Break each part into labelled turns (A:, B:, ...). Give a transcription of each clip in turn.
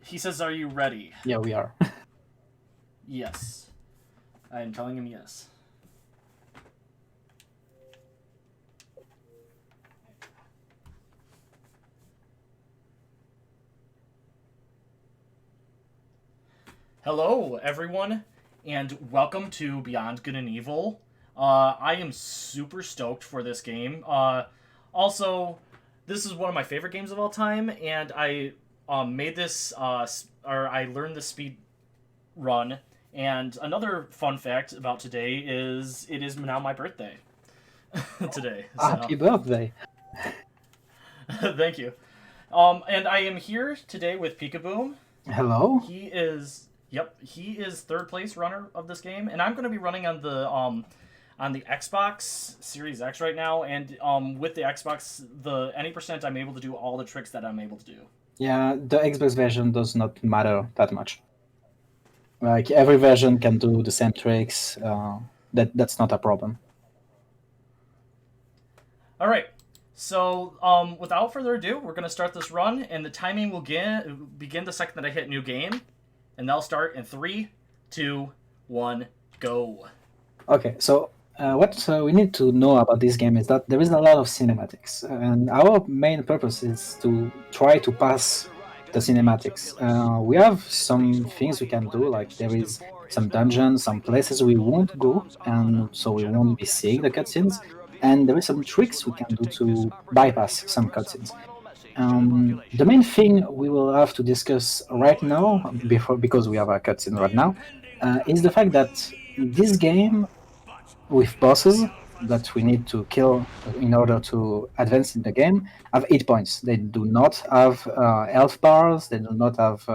A: He says, "Are you ready?"
B: Yeah, we are.
A: Yes. I am telling him yes. Hello, everyone, and welcome to Beyond Good and Evil. I am super stoked for this game. Also, this is one of my favorite games of all time, and I made this, or I learned the speed run. And another fun fact about today is it is now my birthday today. So,
B: Happy birthday!
A: thank you. And I am here today with Peekaboom.
B: Hello.
A: He is third place runner of this game, and I'm going to be running on the Xbox Series X right now, and with the Xbox, the any percent I'm able to do all the tricks that I'm able to do.
B: Yeah, the Xbox version does not matter that much. Like every version can do the same tricks. That's not a problem.
A: All right. So, without further ado, we're going to start this run, and the timing will begin the second that I hit new game, and they'll start in 3, 2, 1, go.
B: Okay, so what we need to know about this game is that there is a lot of cinematics, and our main purpose is to try to pass the cinematics. We have some things we can do, like there is some dungeons, some places we won't go, and so we won't be seeing the cutscenes. And there is some tricks we can do to bypass some cutscenes. The main thing we will have to discuss right now, because we have a cutscene right now, is the fact that this game with bosses that we need to kill in order to advance in the game have 8 points. They do not have health bars. They do not have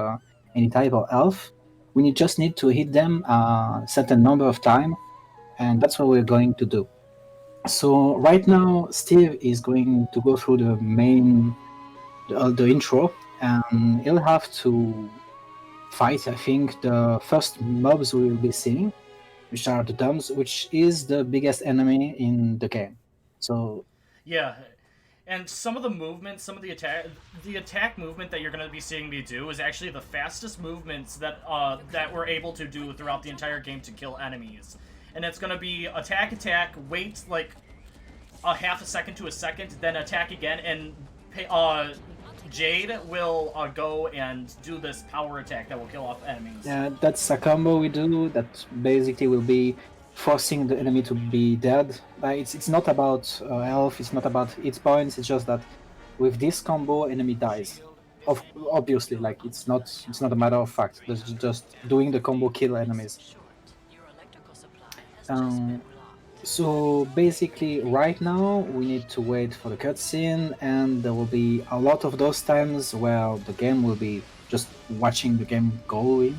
B: any type of health. We just need to hit them a certain number of times, and that's what we're going to do. So right now, Steve is going to go through the intro, and he'll have to fight, I think, the first mobs we will be seeing, which are the Doms, which is the biggest enemy in the game. So
A: Yeah, and some of the movement, some of the attack movement that you're going to be seeing me do is actually the fastest movements that we're able to do throughout the entire game to kill enemies. And it's going to be attack, wait like a half a second to a second, then attack again, and Jade will go and do this power attack that will kill off enemies.
B: that's a combo we do that basically will be forcing the enemy to be dead. It's not about health, it's not about hit points. It's just that with this combo, enemy dies. Obviously, like it's not a matter of fact. It's just doing the combo kill enemies. So basically, right now we need to wait for the cutscene, and there will be a lot of those times where the game will be just watching the game going.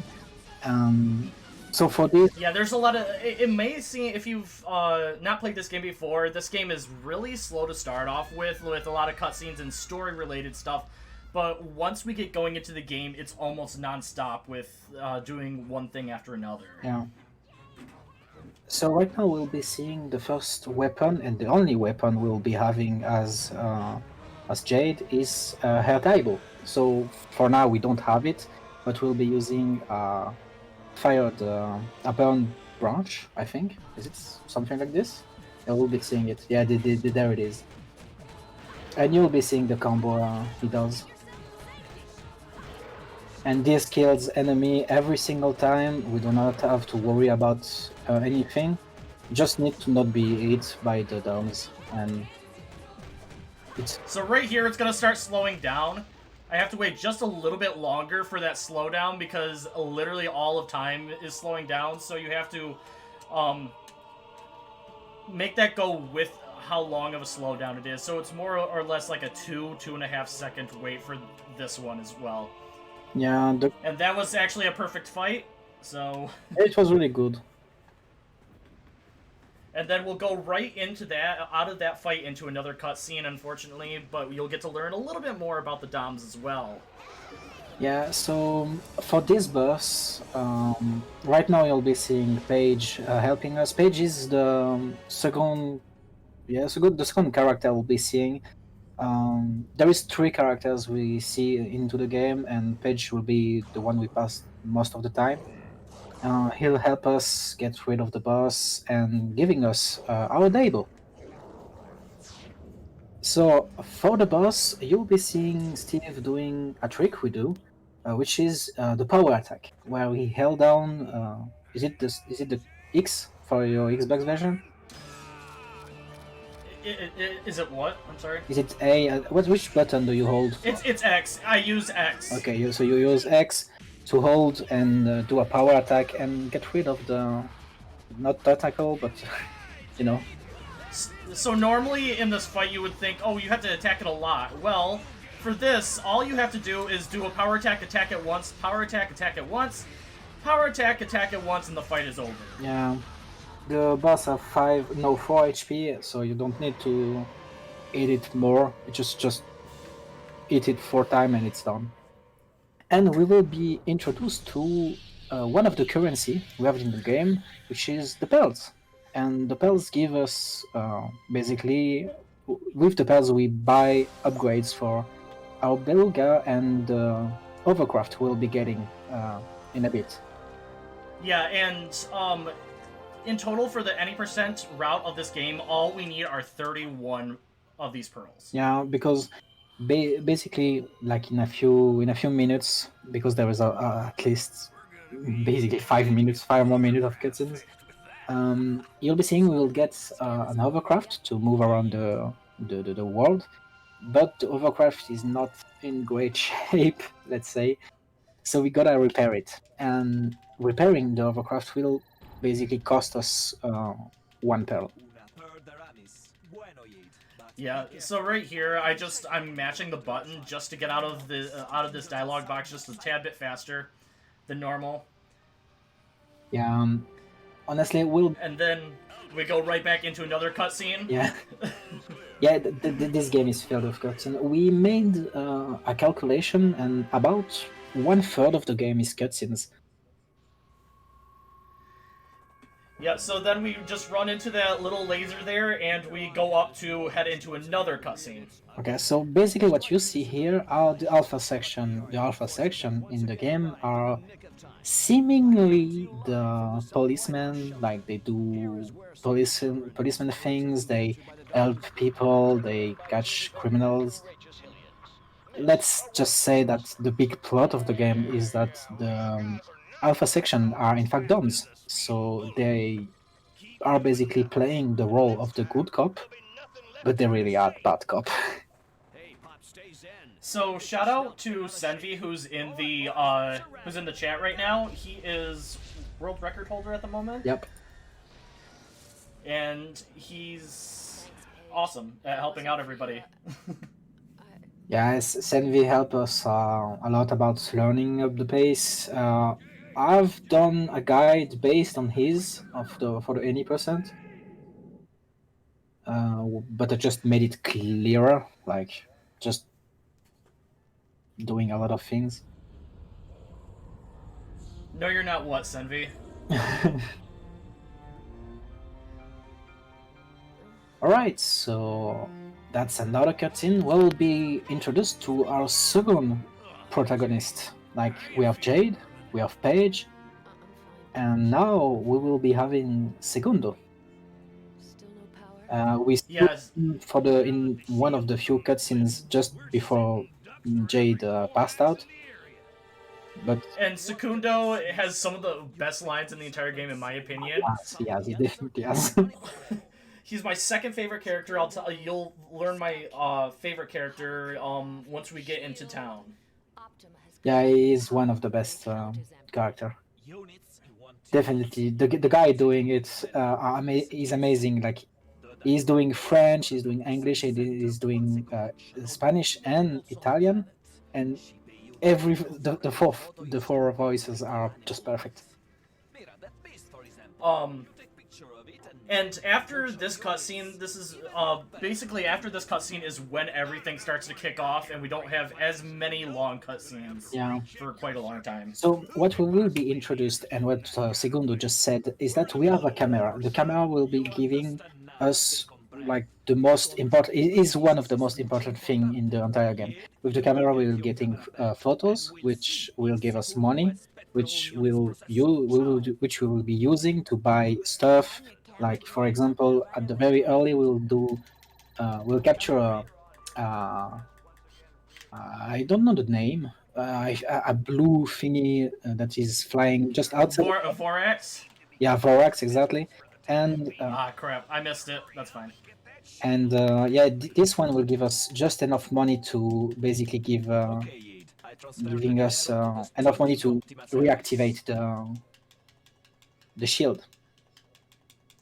B: So for this,
A: Yeah, there's a lot of. It may seem, if you've not played this game before, this game is really slow to start off with a lot of cutscenes and story-related stuff. But once we get going into the game, it's almost non-stop with doing one thing after another.
B: yeah. So right now we'll be seeing the first weapon, and the only weapon we'll be having as Jade is her Taibo. So for now we don't have it, but we'll be using a burn branch. I think is it something like this? I will be seeing it. Yeah, there it is. And you'll be seeing the combo he does. And this kills enemy every single time. We do not have to worry about anything. Just need to not be hit by the downs, and
A: So right here, it's gonna start slowing down. I have to wait just a little bit longer for that slowdown because literally all of time is slowing down. So you have to make that go with how long of a slowdown it is. So it's more or less like a 2.5 second wait for this one as well.
B: Yeah,
A: and that was actually a perfect fight, so...
B: It was really good.
A: And then we'll go right into that, out of that fight into another cutscene, unfortunately, but you'll get to learn a little bit more about the Doms as well.
B: Yeah, so for this boss, right now you'll be seeing Paige helping us. Paige is the second character we'll be seeing. There is three characters we see into the game, and Page will be the one we pass most of the time. He'll help us get rid of the boss and giving us our dable. So for the boss, you'll be seeing Steve doing a trick we do, which is the power attack, where he held down. Is it the X for your Xbox version?
A: Is it what? I'm sorry.
B: Is it A? Which button do you hold?
A: It's X. I use X.
B: Okay, so you use X to hold and do a power attack and get rid of the not tentacle, but you know.
A: So normally in this fight you would think, oh, you have to attack it a lot. Well, for this, all you have to do is do a power attack it once, power attack it once, power attack it once, and the fight is over.
B: Yeah, the boss have 4 HP, so you don't need to eat it more. You just eat it 4 times and it's done. And we will be introduced to one of the currency we have in the game, which is the pearls. And the pearls give us basically, with the pearls we buy upgrades for our beluga and overcraft we'll be getting in a bit.
A: Yeah, and in total for the any percent route of this game, all we need are 31 of these pearls.
B: Yeah, because basically, like in a few minutes, because there is at least basically 5 more minutes of cutscenes. You'll be seeing we will get an hovercraft to move around the world, but the hovercraft is not in great shape, let's say. So we gotta repair it, and repairing the hovercraft will basically cost us 1 pearl.
A: Yeah, so right here, I'm matching the button just to get out of this dialogue box just a tad bit faster than normal.
B: Yeah, honestly,
A: and then we go right back into another cutscene.
B: Yeah, yeah. This game is filled with cutscenes. We made a calculation, and about 1/3 of the game is cutscenes.
A: Yeah, so then we just run into that little laser there, and we go up to head into another cutscene.
B: Okay, so basically what you see here are the alpha section. The alpha section in the game are seemingly the policemen, like they do policeman things, they help people, they catch criminals. Let's just say that the big plot of the game is that the alpha section are in fact dons, so they are basically playing the role of the good cop, but they really are bad cop.
A: So shout out to Senvi, who's in the chat right now. He is world record holder at the moment.
B: Yep.
A: And he's awesome at helping out everybody.
B: Yes, Senvi helped us a lot about learning up the pace. I've done a guide based on his for the any percent, but I just made it clearer, like just doing a lot of things.
A: No, you're not what, Senvi?
B: Alright, so that's another cutscene. We'll be introduced to our second protagonist. Like, we have Jade, we have Paige, and now we will be having Segundo. We in one of the few cutscenes just before Jade passed out.
A: And Segundo has some of the best lines in the entire game, in my opinion.
B: Yes, he definitely has.
A: He's my second favorite character. You'll learn my favorite character once we get into town.
B: Yeah, he is one of the best character. Definitely, the guy doing it is amazing. Like, he's doing French, he's doing English, he's doing Spanish and Italian, and the four voices are just perfect.
A: And after this cutscene, this is basically after this cutscene is when everything starts to kick off, and we don't have as many long cutscenes for quite a long time.
B: So what we will be introduced, and what Segundo just said, is that we have a camera. The camera will be giving us like the most important. It is one of the most important thing in the entire game. With the camera, we're getting photos, which will give us money, which we will be using to buy stuff. Like for example, at the very early, we'll capture I don't know the name. A blue thingy that is flying just outside.
A: Vorax?
B: Yeah, Vorax exactly. And
A: Ah, crap. I missed it. That's fine.
B: yeah, this one will give us just enough money to basically giving us enough money to reactivate the shield.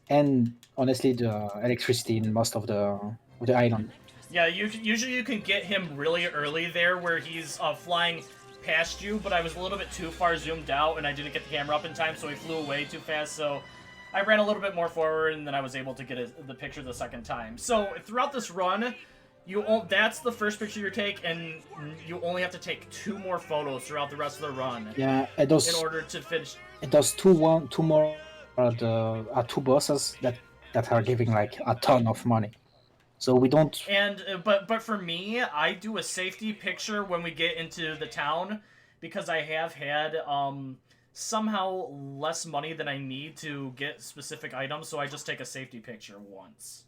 B: And honestly, the electricity in most of the island.
A: Yeah, usually you can get him really early there where he's flying past you, but I was a little bit too far zoomed out and I didn't get the camera up in time, so he flew away too fast, so I ran a little bit more forward and then I was able to get the picture the second time. So throughout this run, that's the first picture you take, and you only have to take 2 more photos throughout the rest of the run.
B: Yeah,
A: in order to finish.
B: Those two more are 2 bosses that are giving like a ton of money. So we don't.
A: And but for me, I do a safety picture when we get into the town because I have had somehow less money than I need to get specific items, so I just take a safety picture once.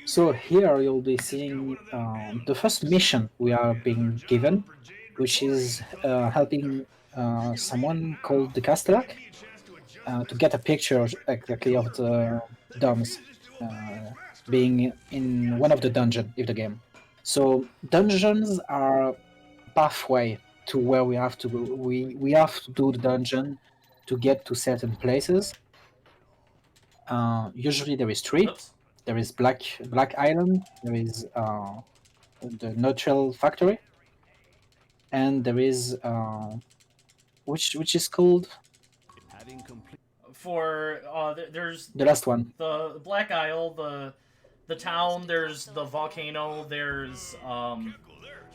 B: So here you'll be seeing the first mission we are being given, which is helping someone called the Castellac to get a picture exactly of the DOMs being in one of the dungeons of the game. So dungeons are pathway to where we have to go. We have to do the dungeon to get to certain places. Usually there is 3.
A: Oops.
B: There is Black Island. There is the Neutral Factory, and there is which is called
A: there's
B: the last one.
A: The Black Isle, the town. There's the volcano. There's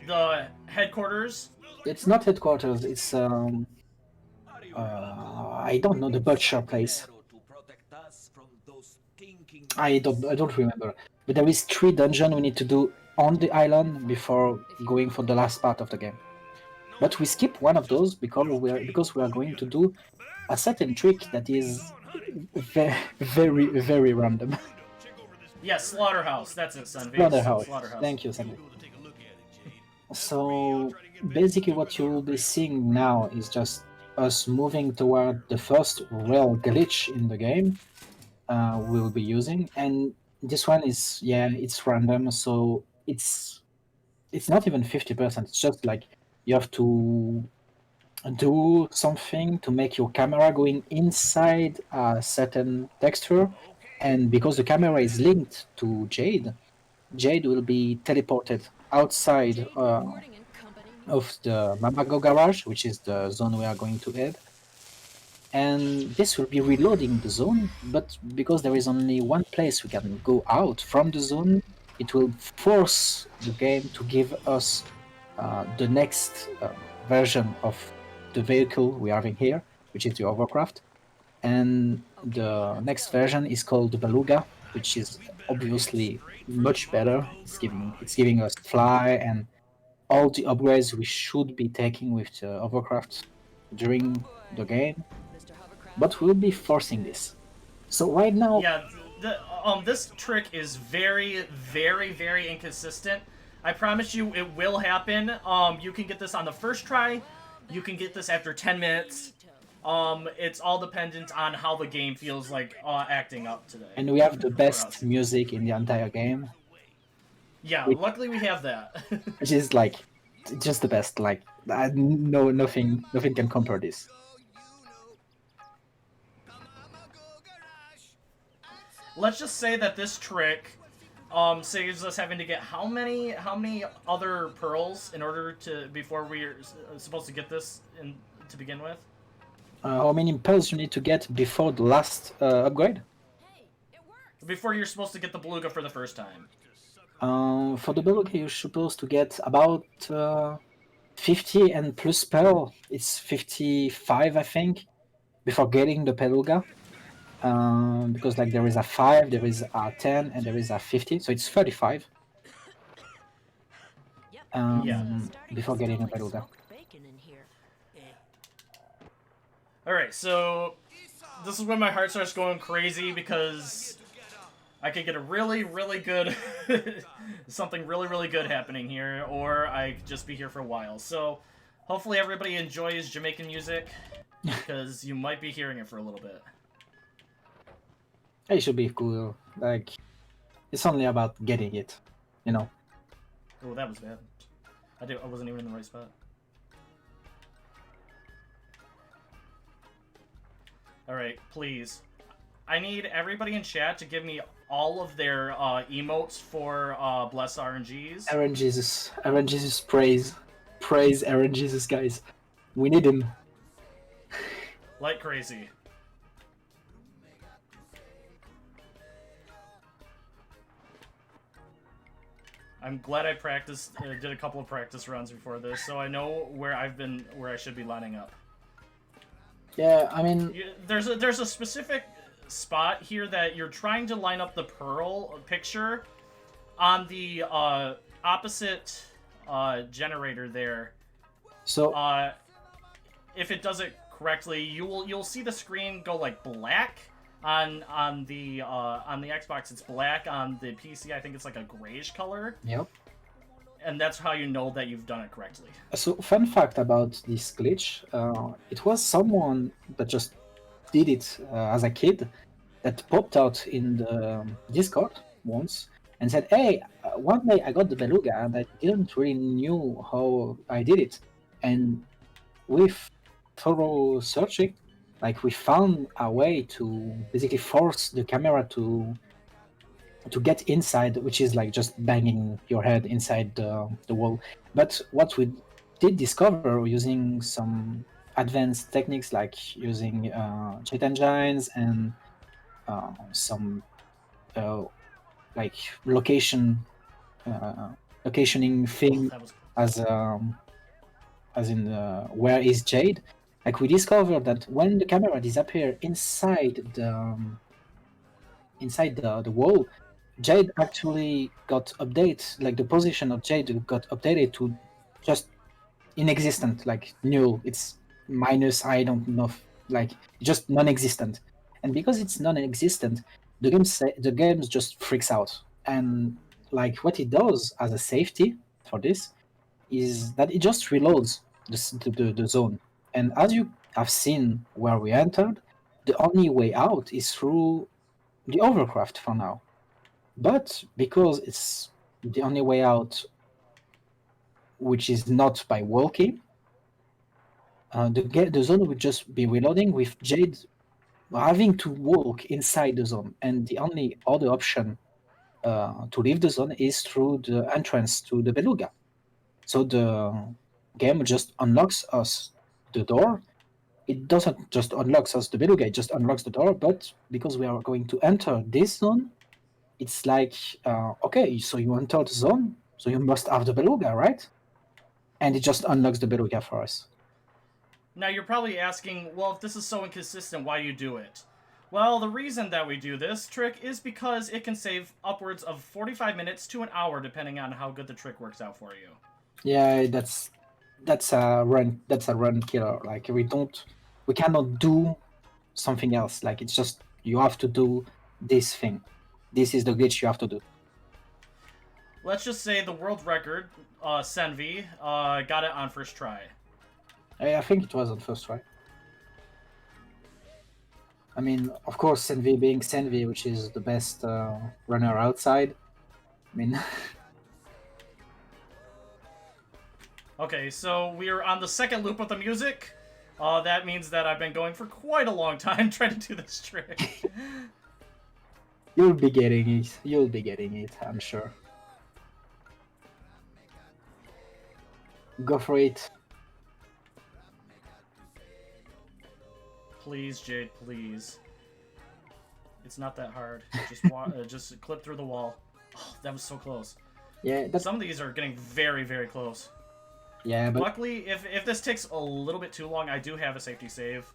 A: the headquarters.
B: It's not headquarters. It's I don't know, the butcher place. I don't remember. But there is 3 dungeons we need to do on the island before going for the last part of the game. But we skip one of those because we are going to do a certain trick that is very, very, very random.
A: Yeah, Slaughterhouse. That's it, son.
B: Slaughterhouse. Thank you, Sandy. So basically what you'll be seeing now is just us moving toward the first real glitch in the game we'll be using, and this one is, yeah, it's random, so it's not even 50%. It's just like you have to do something to make your camera going inside a certain texture, and because the camera is linked to Jade will be teleported outside of the MAMMAGO garage, which is the zone we are going to head. And this will be reloading the zone, but because there is only one place we can go out from the zone, it will force the game to give us the next version of the vehicle we are having here, which is the Overcraft. And the next version is called the Beluga, which is obviously much better. It's giving us fly and all the upgrades we should be taking with the Overcraft during the game. But we'll be forcing this. So right now,
A: yeah, this trick is very, very, very inconsistent. I promise you, it will happen. You can get this on the first try. You can get this after 10 minutes. It's all dependent on how the game feels like acting up today.
B: And we have the best music in the entire game.
A: Yeah, luckily we have that.
B: Which is like just the best. Like nothing can compare this.
A: Let's just say that this trick saves us having to get how many other pearls in order to before we're supposed to get this to begin with?
B: How many pearls you need to get before the last upgrade?
A: Before you're supposed to get the beluga for the first time.
B: For the beluga, you're supposed to get about 50 and plus pearl. It's 55, I think, before getting the beluga. because like there is a 5, there is a 10, and there is a 50, so it's 35.
A: Yeah.
B: Before getting a beluga.
A: Alright, so this is when my heart starts going crazy because I could get a really, really good something really, really good happening here, or I could just be here for a while. So hopefully everybody enjoys Jamaican music because you might be hearing it for a little bit.
B: It should be cool. Like, it's only about getting it, you know.
A: Oh, that was bad. I wasn't even in the right spot. Alright, please. I need everybody in chat to give me all of their emotes for Bless RNGs.
B: Aaron Jesus, praise. Praise Aaron Jesus, guys. We need him.
A: Like crazy. I'm glad I practiced, did a couple of practice runs before this, so I know where I should be lining up.
B: Yeah, I mean,
A: there's a specific spot here that you're trying to line up the pearl picture on the opposite generator there.
B: so
A: if it does it correctly, you'll see the screen go like black. On the Xbox, it's black. On the PC, I think it's like a grayish color.
B: yep.
A: And that's how you know that you've done it correctly.
B: So, fun fact about this glitch: it was someone that just did it as a kid that popped out in the Discord once and said, "Hey, one day I got the beluga and I didn't really knew how I did it." And with thorough searching, like we found a way to basically force the camera to get inside, which is like just banging your head inside the wall. But what we did discover using some advanced techniques like using jet engines and some like locationing thing
A: That was
B: as in where is Jade. Like we discovered that when the camera disappeared inside the wall, Jade actually got updated. Like the position of Jade got updated to just inexistent, like null. It's minus. I don't know, like just non-existent. And because it's non-existent, the game just freaks out. And like what it does as a safety for this is that it just reloads the zone. And as you have seen where we entered, the only way out is through the overcraft for now. But because it's the only way out, which is not by walking, the zone would just be reloading with Jade having to walk inside the zone. And the only other option to leave the zone is through the entrance to the Beluga. So the game just unlocks us the door. It doesn't just unlocks us the Beluga, it just unlocks the door, but because we are going to enter this zone, it's like, okay, so you entered the zone, so you must have the Beluga, right? And it just unlocks the Beluga for us.
A: Now you're probably asking, well, if this is so inconsistent, why do you do it? Well, the reason that we do this trick is because it can save upwards of 45 minutes to an hour, depending on how good the trick works out for you.
B: Yeah, that's a run killer. Like we cannot do something else. Like it's just you have to do this thing. This is the glitch you have to do.
A: Let's just say the world record, Senvi, got it on first try.
B: I think it was on first try. I mean, of course, Senvi being Senvi, which is the best runner outside. I mean,
A: Okay, so we're on the second loop of the music. That means that I've been going for quite a long time trying to do this trick.
B: you'll be getting it. You'll be getting it, I'm sure. Go for it.
A: Please, Jade, please. It's not that hard. Just clip through the wall. Oh, that was so close.
B: Yeah,
A: Some of these are getting very, very close.
B: yeah, but
A: Luckily, if this takes a little bit too long, I do have a safety save.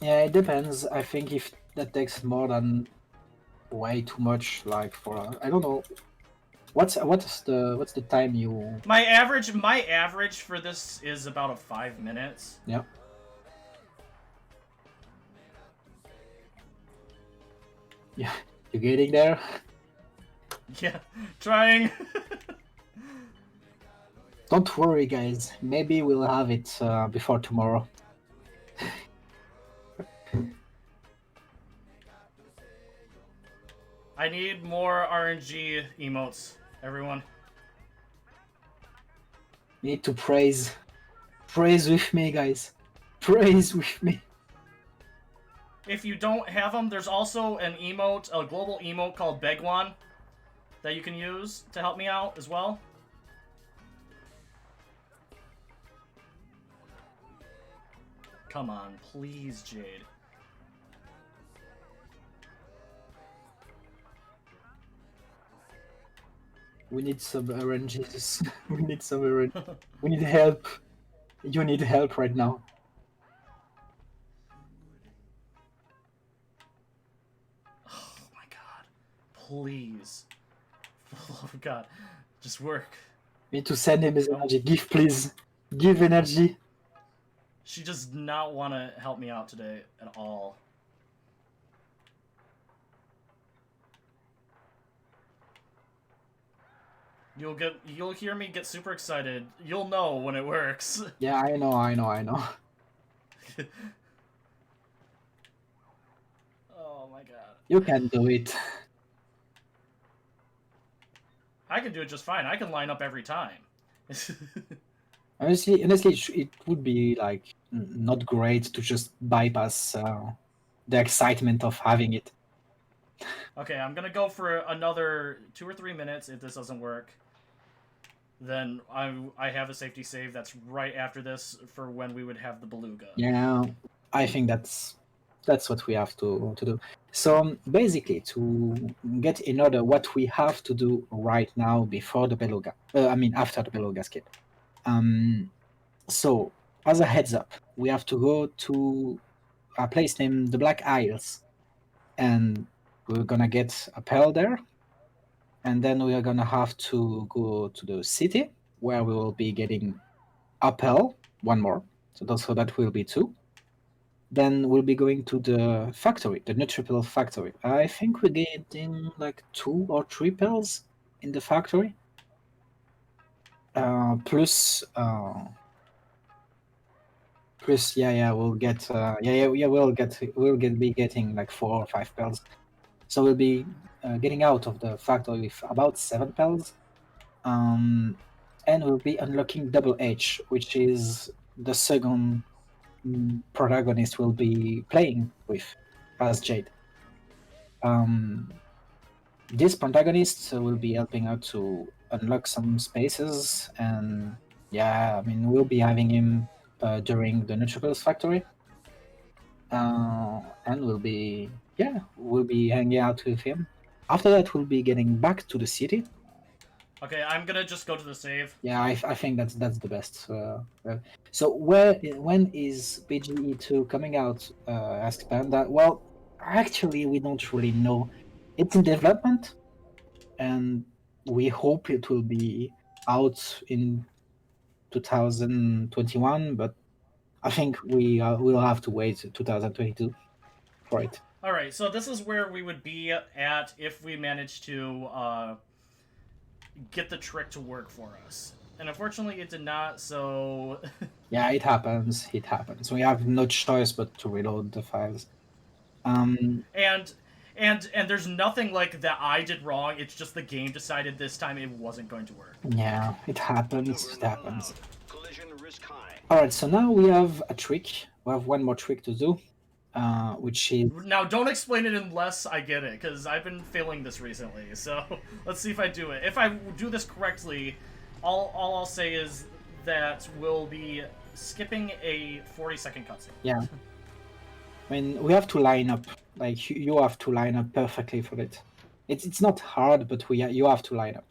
B: yeah, it depends. I think if that takes more than way too much. Like for I don't know. What's the time you?
A: My average for this is about a 5 minutes.
B: Yeah. Yeah, you getting there?
A: Yeah, trying.
B: Don't worry, guys. Maybe we'll have it before tomorrow.
A: I need more RNG emotes, everyone.
B: You need to praise. Praise with me, guys. Praise with me.
A: If you don't have them, there's also an emote, a global emote called Begwan that you can use to help me out as well. Come on, please, Jade.
B: We need some RNGs. We need some RNGs. We need help. You need help right now.
A: Oh my god. Please. For the love of God. Just work.
B: We need to send him his energy. Give, please. Give energy.
A: She does not want to help me out today at all. You'll hear me get super excited. You'll know when it works.
B: Yeah, I know.
A: Oh my god.
B: You can do it.
A: I can do it just fine. I can line up every time.
B: Honestly, it would be like not great to just bypass the excitement of having it.
A: Okay, I'm gonna go for another 2 or 3 minutes. If this doesn't work, then I have a safety save that's right after this for when we would have the beluga.
B: Yeah, I think that's what we have to do. So basically, to get in order, what we have to do right now before the beluga, after the beluga skip. So as a heads up, we have to go to a place named the Black Isles, and we're gonna get a pearl there, and then we are gonna have to go to the city where we will be getting a pearl, one more. So that will be two. Then we'll be going to the factory, the Nutripel factory. I think we're getting like 2 or 3 pearls in the factory. Plus, we'll get be getting like 4 or 5 pearls. So we'll be getting out of the factory with about 7 pearls. And we'll be unlocking Double H, which is the second protagonist we'll be playing with as Jade. This protagonist will be helping out to unlock some spaces, and yeah, I mean we'll be having him during the Nutricals factory, and we'll be hanging out with him. After that, we'll be getting back to the city.
A: Okay, I'm gonna just go to the save.
B: Yeah, I think that's the best. So when is BGE2 coming out? Asks Panda. Well, actually, we don't really know. It's in development, and we hope it will be out in 2021. But I think we'll have to wait 2022 for it.
A: All right, so this is where we would be at if we manage to get the trick to work for us. And unfortunately, it did not. So
B: yeah, it happens. It happens. We have no choice but to reload the files.
A: And there's nothing like that I did wrong. It's just the game decided this time it wasn't going to work.
B: Yeah, it happens. It happens. All right, so now we have a trick. We have one more trick to do, which is
A: now don't explain it unless I get it, because I've been failing this recently. So let's see if I do it. If I do this correctly, all I'll say is that we'll be skipping a 40-second cutscene.
B: Yeah. I mean, we have to line up. Like you have to line up perfectly for it. It's not hard, but you have to line up.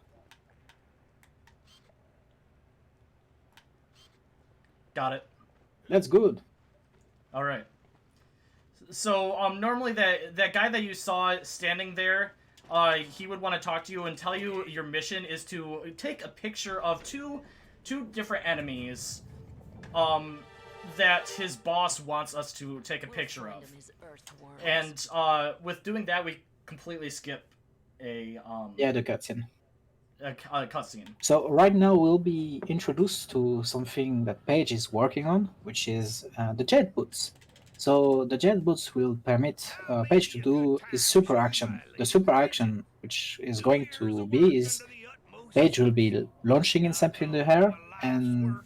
A: Got it.
B: That's good.
A: All right. So normally that guy that you saw standing there, he would want to talk to you and tell you your mission is to take a picture of two different enemies, that his boss wants us to take a picture of. And with doing that, we completely skip a
B: the cutscene.
A: a cutscene.
B: So right now we'll be introduced to something that Paige is working on, which is the jet boots. So the jet boots will permit Paige to do his super action. The super action, which is going to be, is Paige will be launching himself in the air and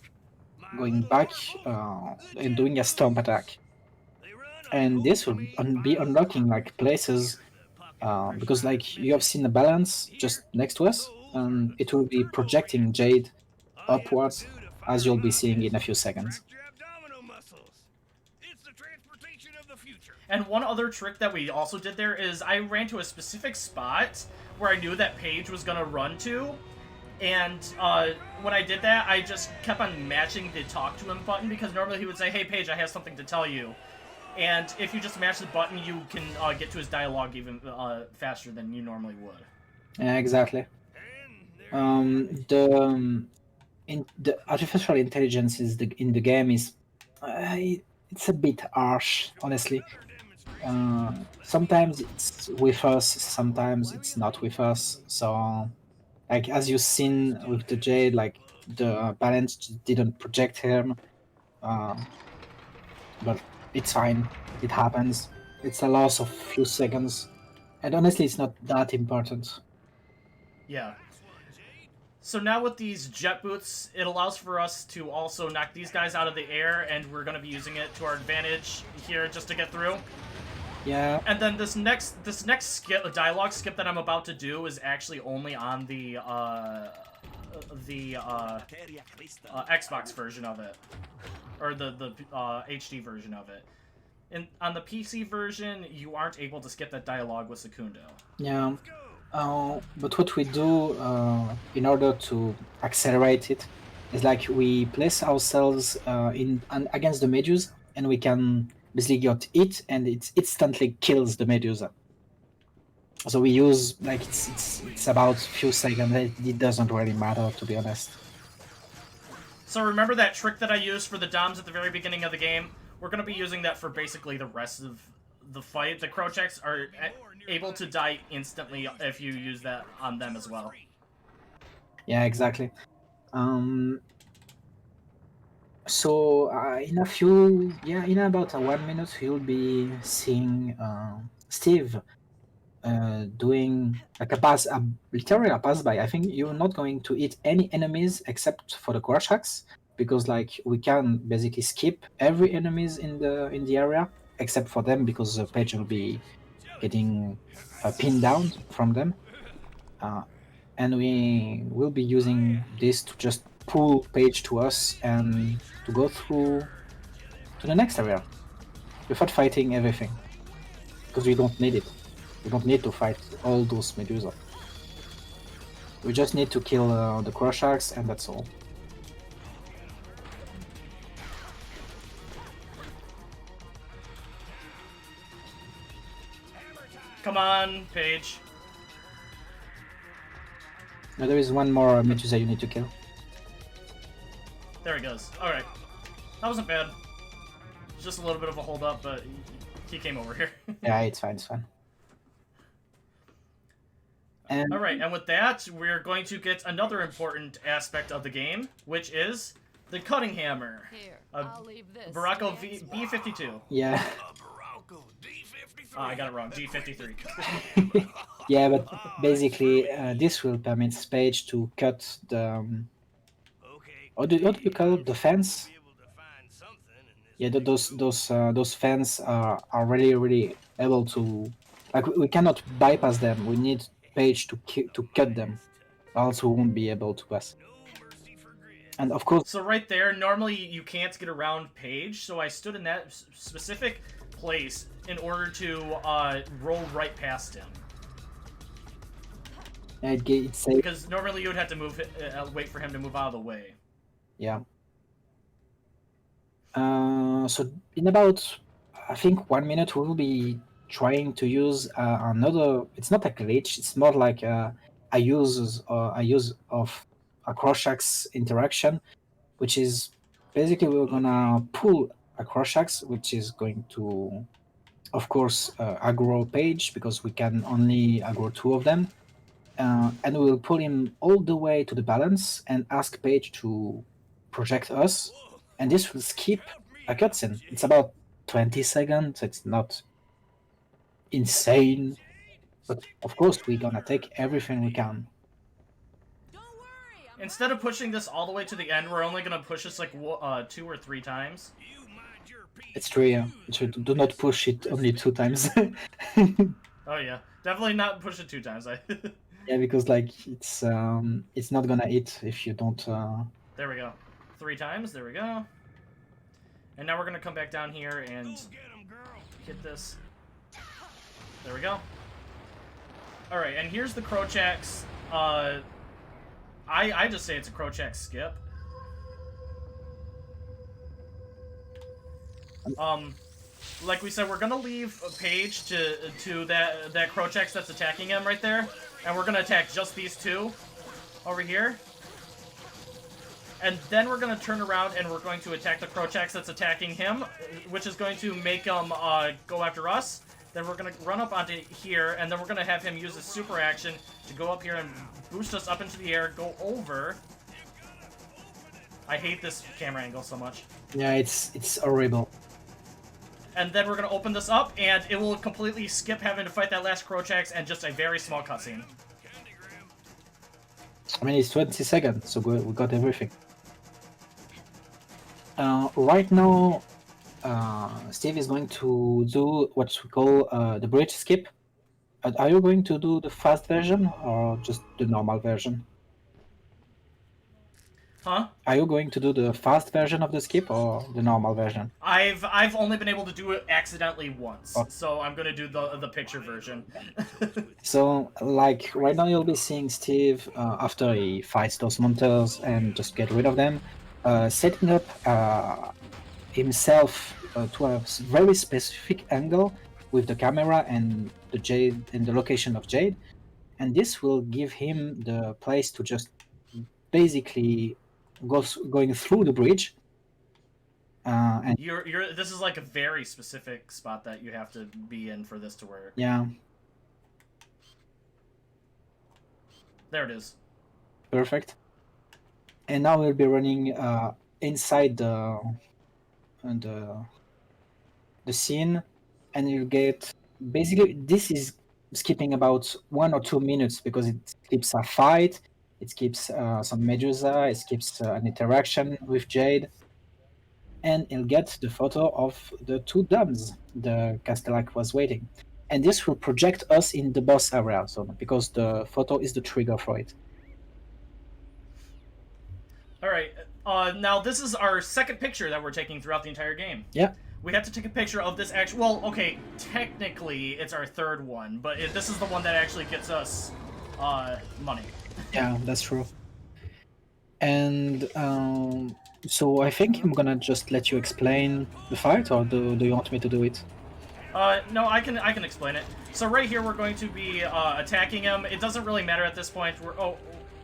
B: going back and doing a stomp attack. And this will be unlocking like places because like you have seen the balance just next to us, and it will be projecting Jade upwards, as you'll be seeing in a few seconds.
A: And one other trick that we also did there is I ran to a specific spot where I knew that Paige was gonna run to, and when I did that, I just kept on matching the talk to him button, because normally he would say, "Hey Paige, I have something to tell you." And if you just match the button, you can get to his dialogue even faster than you normally would.
B: Yeah, exactly. The artificial intelligence in the game is it's a bit harsh, honestly. Sometimes it's with us, sometimes it's not with us. So, like as you've seen with the Jade, like the balance didn't project him, but it's fine. It happens. It's a loss of few seconds, and honestly, it's not that important.
A: Yeah. So now with these jet boots, it allows for us to also knock these guys out of the air, and we're going to be using it to our advantage here just to get through.
B: Yeah.
A: And then this next skip, dialogue skip that I'm about to do is actually only on the Xbox version of it, or the HD version of it. On the PC version, you aren't able to skip that dialogue with Secundo.
B: Yeah. But what we do in order to accelerate it is like we place ourselves against the Medusa, and we can basically get it, and it instantly kills the Medusa. So we use like it's about a few seconds. It doesn't really matter, to be honest.
A: So remember that trick that I used for the Doms at the very beginning of the game? We're going to be using that for basically the rest of the fight. The Krocheks are able to die instantly if you use that on them as well.
B: Yeah, exactly. So in about 1 minute, you'll be seeing Steve doing like literally a pass by. I think you're not going to hit any enemies except for the Krocheks, because like we can basically skip every enemies in the area except for them, because the Page will be getting pinned down from them, and we will be using this to just pull Page to us and to go through to the next area without fighting everything, because we don't need it. We don't need to fight all those Medusa. We just need to kill the Krocheks, and that's all.
A: Come on, Paige.
B: Now there is one more Medusa you need to kill.
A: There he goes. Alright. That wasn't bad. Just a little bit of a hold up, but he came over here.
B: Yeah, it's fine, it's fine.
A: Alright, and with that, we're going to get another important aspect of the game, which is the cutting hammer.
C: Here, I'll leave this.
A: Baracco B52.
B: Yeah.
A: I got it wrong. D53.
B: Yeah, but basically, this will permit Page to cut the. What do you call it? The fence? Yeah, those fans are really able to. Like, we cannot bypass them. We need Page to cut them, else we won't be able to pass. And of course.
A: So right there, normally you can't get around Paige, so I stood in that specific place in order to roll right past him.
B: It's safe.
A: Because normally you would have to move, wait for him to move out of the way.
B: Yeah. So in about I think 1 minute we will be trying to use another. It's not a glitch. It's more like a use of a Cruciax interaction, which is basically we're gonna pull a Cruciax, which is going to, of course, aggro Page because we can only aggro two of them, and we will pull him all the way to the balance and ask Page to project us, and this will skip a cutscene. It's about 20 seconds. It's not insane, but of course we're gonna take everything we can.
A: Instead of pushing this all the way to the end, we're only gonna push this like 2 or 3 times.
B: It's true. Yeah. Do not push it only 2 times.
A: Oh yeah, definitely not push it 2 times.
B: Yeah, because like it's not gonna hit if you don't.
A: There we go. 3 times. There we go. And now we're gonna come back down here and hit this. There we go. All right, and here's the Cruciax. I just say it's a Cruciax skip. Like we said, we're gonna leave a Page to that Cruciax that's attacking him right there, and we're gonna attack just these two over here. And then we're gonna turn around and we're going to attack the Cruciax that's attacking him, which is going to make him go after us. Then we're gonna run up onto here, and then we're gonna have him use a super action to go up here and boost us up into the air, go over. I hate this camera angle so much.
B: Yeah, it's horrible.
A: And then we're gonna open this up, and it will completely skip having to fight that last Cruciax and just a very small cutscene.
B: I mean, it's 20 seconds, so we got everything. Right now, Steve is going to do what we call the bridge skip. Are you going to do the fast version or just the normal version?
A: Huh?
B: Are you going to do the fast version of the skip or the normal version?
A: I've only been able to do it accidentally once,
B: Oh.
A: so I'm gonna do the picture version.
B: So, like, right now you'll be seeing Steve after he fights those monsters and just get rid of them, setting up himself to a very specific angle with the camera and the Jade and the location of Jade, and this will give him the place to just basically going through the bridge. And
A: This is like a very specific spot that you have to be in for this to work.
B: yeah,
A: There it is.
B: perfect. And now we'll be running inside the scene, and you get basically this is skipping about 1 or 2 minutes because it skips a fight, it skips some Medusa, it skips an interaction with Jade, and you'll get the photo of the 2 dams the Castellac was waiting. And this will project us in the boss area, so because the photo is the trigger for it.
A: All right. Now this is our second picture that we're taking throughout the entire game.
B: Yeah.
A: We have to take a picture of this actual. Well, okay, technically it's our third one, but this is the one that actually gets us money.
B: Yeah, that's true. And so I think I'm gonna just let you explain the fight, or do you want me to do it?
A: No, I can explain it. So right here we're going to be attacking him. It doesn't really matter at this point.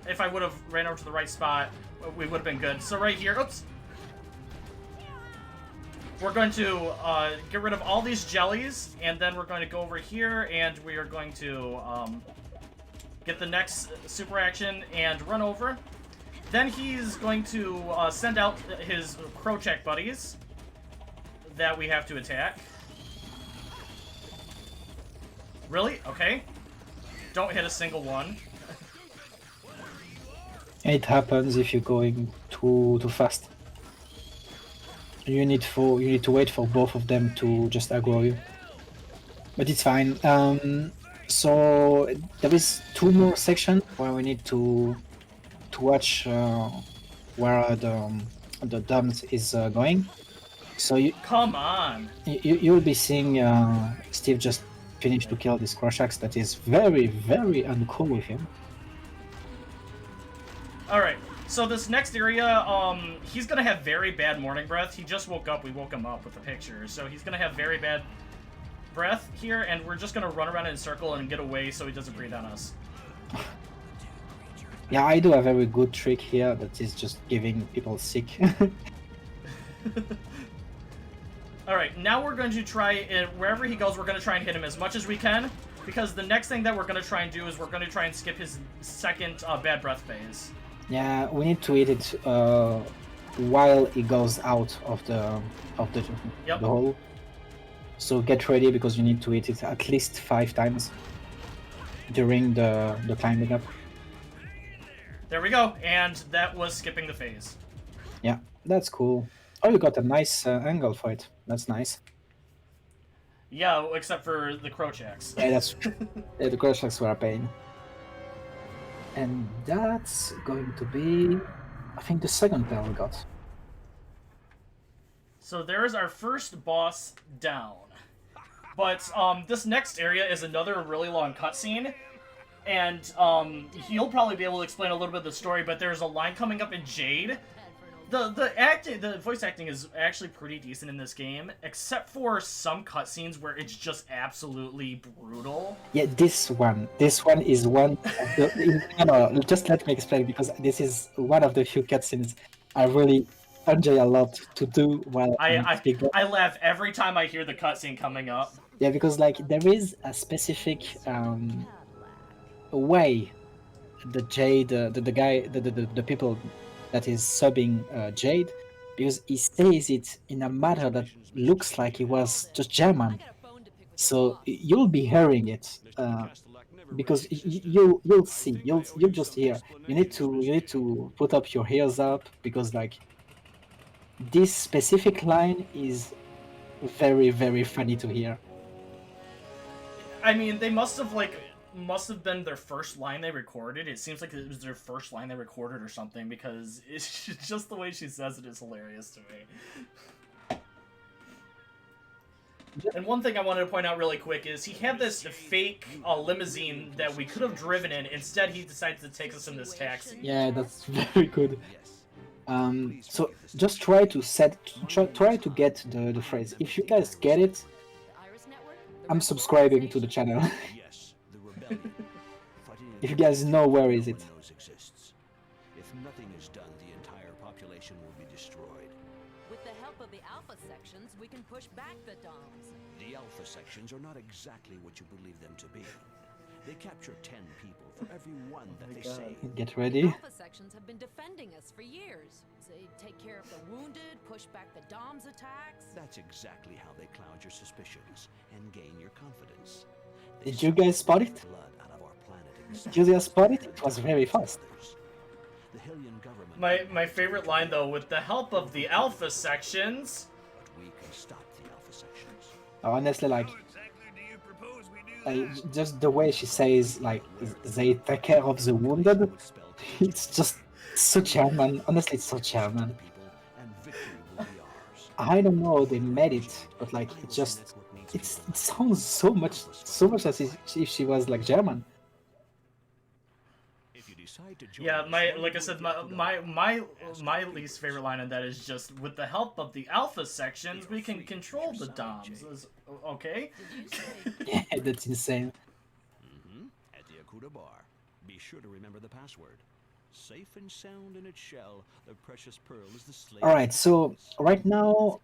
A: If I would have ran over to the right spot, we would have been good. So right here, oops. We're going to get rid of all these jellies, and then we're going to go over here, and we are going to get the next super action and run over. Then he's going to send out his Cruciax buddies that we have to attack. Really? Okay. Don't hit a single one.
B: It happens if you're going too fast. You need to wait for both of them to just aggro you. But it's fine. So there is 2 more sections where we need to watch where the dump is going. So
A: Come on.
B: you'll be seeing Steve just finish to kill this Cruciax that is very, very uncool with him.
A: Alright, So this next area, he's gonna have very bad morning breath. He just woke up. We woke him up with the picture, so he's gonna have very bad breath here, and we're just gonna run around in a circle and get away so he doesn't breathe on us.
B: Yeah, I do a very good trick here that is just giving people sick.
A: Alright, now we're going to try, wherever he goes, we're going to try and hit him as much as we can, because the next thing that we're going to try and do is we're going to try and skip his second bad breath phase.
B: Yeah, we need to hit it while he goes out of the hole. So get ready, because you need to hit it at least 5 times during the climbing up.
A: There we go, and that was skipping the phase.
B: Yeah, that's cool. Oh, you got a nice angle for it. That's nice.
A: Yeah, except for the Krochaks.
B: Yeah, that's yeah, the Krochaks were a pain. And that's going to be, I think, the second pair we got.
A: So there's our first boss down. But this next area is another really long cutscene. And he'll probably be able to explain a little bit of the story, but there's a line coming up in Jade. The voice acting is actually pretty decent in this game, except for some cutscenes where it's just absolutely brutal.
B: Yeah, this one is one of the... No, just let me explain, because this is one of the few cutscenes I really enjoy a lot to do while
A: I laugh every time I hear the cutscene coming up.
B: Yeah, because like there is a specific way the Jade, the people that is subbing Jade, because he says it in a manner that looks like he was just German. So you'll be hearing it because you'll see, you'll just hear. You need to put up your ears up, because like this specific line is very, very funny to hear.
A: I mean, they must have been their first line they recorded. It seems like it was their first line they recorded or something, because it's just the way she says it is hilarious to me. And one thing I wanted to point out really quick is he had this fake limousine that we could have driven in. Instead, he decided to take us in this taxi.
B: Yeah, that's very good. So just try to get the phrase. If you guys get it, I'm subscribing to the channel. If you guys know where is it.
C: If nothing is done, the entire population will be destroyed.
D: With the help of the Alpha sections, we can push back the DOMs.
C: The Alpha sections are not exactly what you believe them to be. They capture 10 people for every one that they save.
B: Get ready.
D: Alpha sections have been defending us for years. They take care of the wounded, push back the DOMs attacks.
C: That's exactly how they cloud your suspicions and gain your confidence.
B: Did you guys spot it?
C: Blood out of our planet.
B: Did you guys spot it? It was very fast.
C: The Hylian government.
A: My favorite line, though, with the help of the Alpha sections.
C: But we can stop the Alpha sections.
B: Honestly, like, just the way she says, like, they take care of the wounded, it's just so German. Honestly, it's so German. I don't know how they made it, but like, it sounds so much as if she was like German.
A: Yeah, like I said, my least favorite line on that is just, with the help of the Alpha sections, we can control the DOMs. Okay?
B: Yeah, that's insane.
C: At the Akuta bar, be sure to remember the password. Safe and sound in its shell, the precious pearl is the slave.
B: Alright, so right now,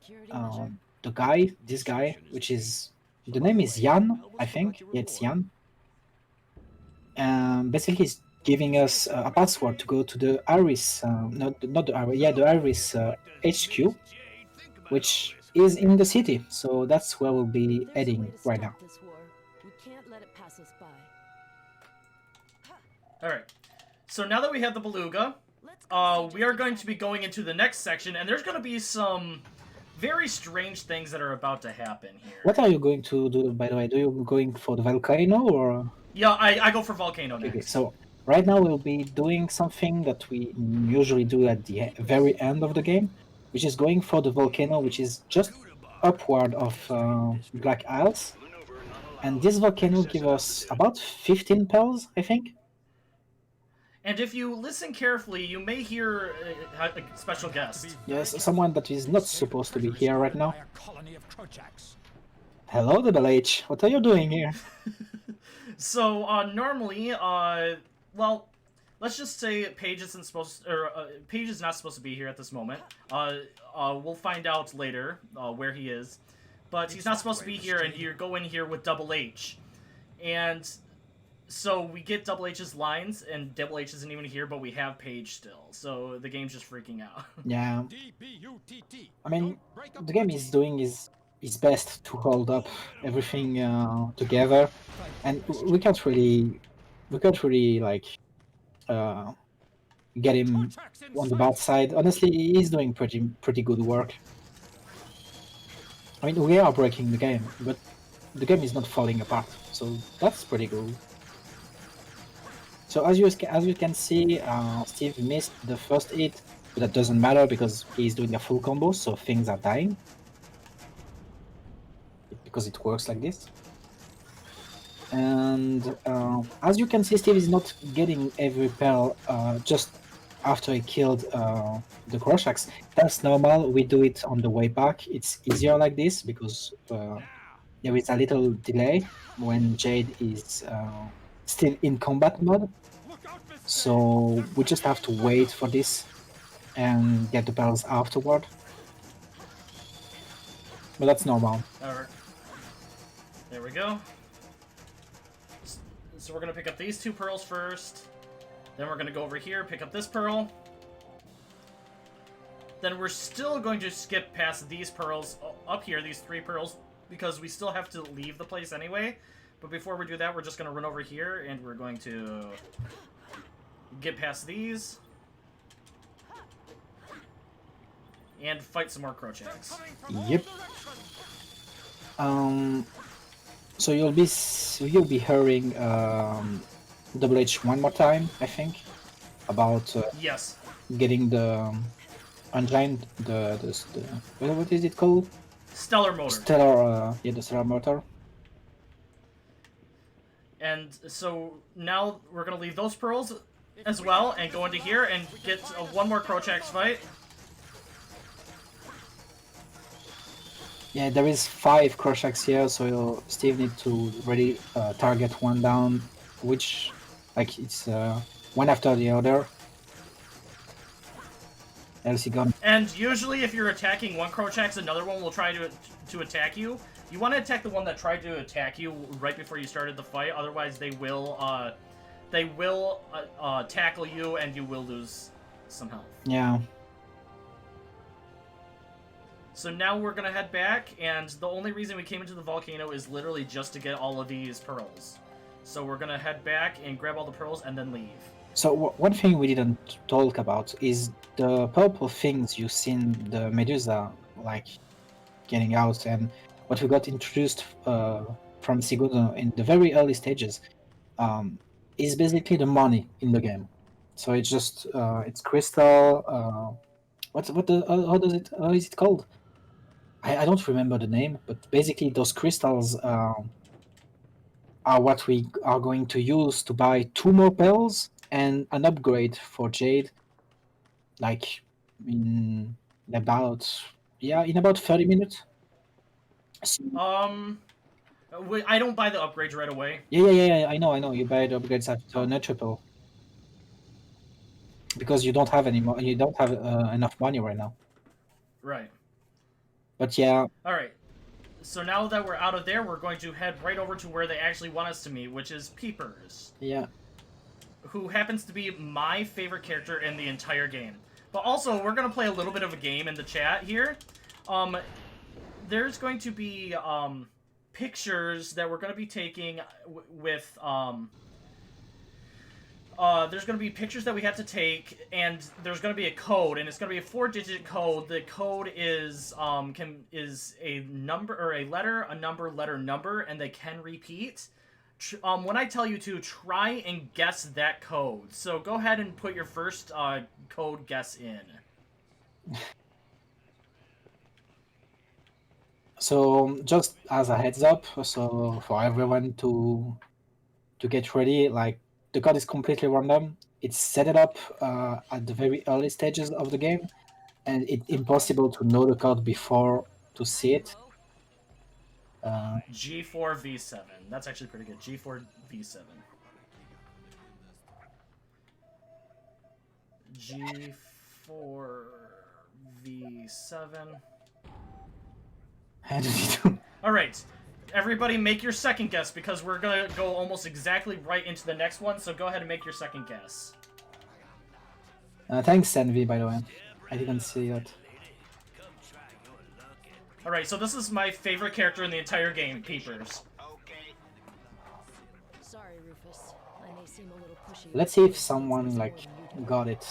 B: this guy, which is, the name is Jan, I think. Yeah, it's Jan. Basically, he's giving us a password to go to the Iris, not the Iris, yeah, the Iris HQ, which is in the city. So that's where we'll be heading right now.
D: We can't let it pass us by.
A: Alright. So now that we have the Beluga, we are going to be going into the next section, and there's going to be some very strange things that are about to happen here.
B: What are you going to do, by the way? Do you going for the volcano, or...?
A: Yeah, I go for Volcano next.
B: Okay, so right now we'll be doing something that we usually do at the very end of the game, which is going for the volcano, which is just upward of Black Isles. And this volcano gives us about 15 pearls, I think.
A: And if you listen carefully, you may hear a special guest.
B: Yes, someone that is not supposed to be here right now. Hello, Double H. What are you doing here?
A: So normally, well, let's just say Paige isn't supposed, or Paige is not supposed to be here at this moment. We'll find out later where he is, but he's not supposed to be here, and you go in here with Double H, and so we get Double H's lines, and Double H isn't even here, but we have Paige still, so the game's just freaking out.
B: Yeah. I mean, the game is doing its best to hold up everything together, and we can't really like get him on the bad side. Honestly, he's doing pretty good work. I mean, we are breaking the game, but the game is not falling apart, so that's pretty good. So as you can see, Steve missed the first hit, but that doesn't matter because he's doing a full combo, so things are dying. Because it works like this. And as you can see, Steve is not getting every pearl just after he killed the Crush-Axe. That's normal, we do it on the way back. It's easier like this because there is a little delay when Jade is still in combat mode. So we just have to wait for this and get the pearls afterward. But that's normal.
A: Alright. There we go. So we're gonna pick up these 2 pearls first. Then we're gonna go over here, pick up this pearl. Then we're still going to skip past these pearls up here, these 3 pearls, because we still have to leave the place anyway. But before we do that, we're just gonna run over here and we're going to get past these. And fight some more Crush-Axe.
B: Yep. So you'll be hearing Double H one more time, I think, about
A: Yes.
B: getting the Untitled, what is it called?
A: Stellar motor.
B: The stellar motor.
A: And so now we're gonna leave those pearls as well and go into here and get one more Crush-Axe fight.
B: Yeah, there is 5 Crush-Axe here, so Steve needs to really target one down, which, like, it's one after the other. Else he gone.
A: And usually if you're attacking one Crush-Axe, another one will try to attack you. You want to attack the one that tried to attack you right before you started the fight, otherwise they will tackle you and you will lose some health.
B: Yeah.
A: So now we're gonna head back, and the only reason we came into the volcano is literally just to get all of these pearls. So we're gonna head back and grab all the pearls and then leave.
B: So one thing we didn't talk about is the purple things you seen the Medusa like getting out, and what we got introduced from Segundo in the very early stages is basically the money in the game. So it's just it's crystal. How is it called? I don't remember the name, but basically those crystals are what we are going to use to buy 2 more pearls and an upgrade for Jade, like in about 30 minutes. So,
A: I don't buy the upgrades right away.
B: yeah, I know. You buy the upgrades after Neutral because you don't have any more. You don't have enough money right now.
A: Right.
B: But yeah.
A: All right. So now that we're out of there, we're going to head right over to where they actually want us to meet, which is Peepers.
B: Yeah.
A: Who happens to be my favorite character in the entire game. But also, we're going to play a little bit of a game in the chat here. There's going to be pictures that we're going to be taking with... there's going to be pictures that we have to take, and there's going to be a code, and it's going to be a 4-digit code. The code is a number, or a letter, a number, letter, number, and they can repeat. When I tell you to, try and guess that code. So go ahead and put your first code guess in.
B: So just as a heads up, so for everyone to get ready, like the code is completely random. it's set it up at the very early stages of the game, and it's impossible to know the code before to see it.
A: G4 V7. That's actually pretty good. G4 V7. G4 V7. All right. Everybody make your second guess, because we're going to go almost exactly right into the next one, so go ahead and make your second guess.
B: Thanks, Envy, by the way. I didn't see that.
A: Alright, so this is my favorite character in the entire game, Peepers.
D: Sorry, Rufus. I may seem a little pushy.
B: Let's see if someone, like, got it.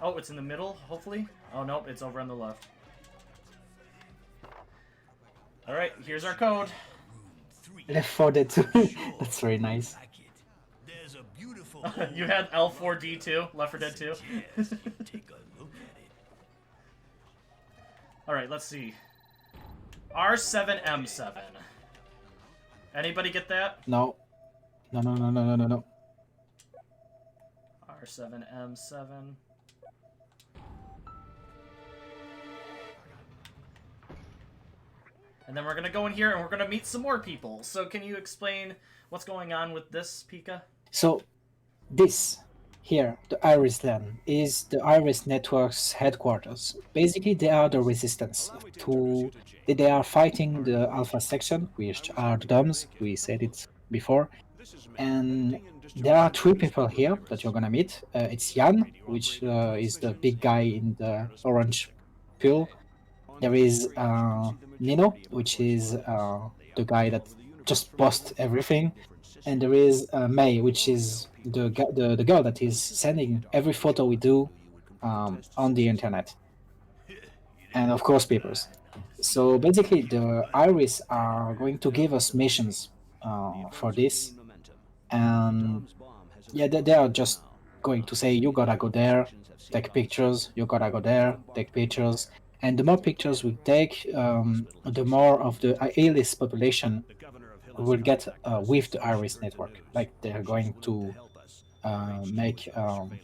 A: Oh, it's in the middle, hopefully? Oh, nope, it's over on the left. Alright, here's our code.
B: Left 4 Dead 2. That's very nice.
A: You had L4D2, Left 4 Dead 2. Alright, let's see. R7M7. Anybody get that?
B: No. No.
A: R7M7. And then we're gonna go in here and we're gonna meet some more people. So can you explain what's going on with this, Pika?
B: So, this here, the Iris LAN, is the Iris Network's headquarters. Basically, they are the resistance. They are fighting the Alpha section, which are the DOMs. We said it before. And there are 3 people here that you're gonna meet. It's Jan, which is the big guy in the orange pill. There is Nino, which is the guy that just bossed everything. And there is May, which is the girl that is sending every photo we do on the internet. And of course, Peepers. So basically, the Iris are going to give us missions for this. And yeah, they are just going to say, you gotta go there, take pictures, you gotta go there, take pictures. And the more pictures we take, the more of the A-list population will get with the Iris network. Like they're going to make an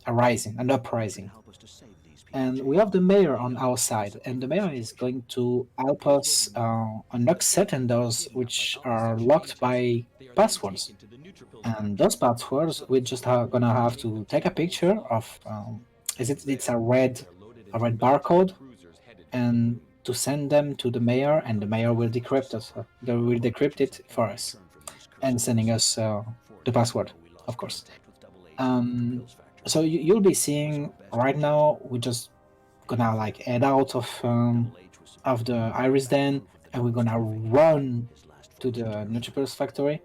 B: uprising. And we have the mayor on our side, and the mayor is going to help us unlock certain doors which are locked by passwords. And those passwords, we just are gonna have to take a picture of. It's a red barcode, and to send them to the mayor, and the mayor will decrypt us. They will decrypt it for us, and sending us the password, of course. So you'll be seeing right now. We're just gonna like head out of the Iris Den, and we're gonna run to the Nutripulse factory.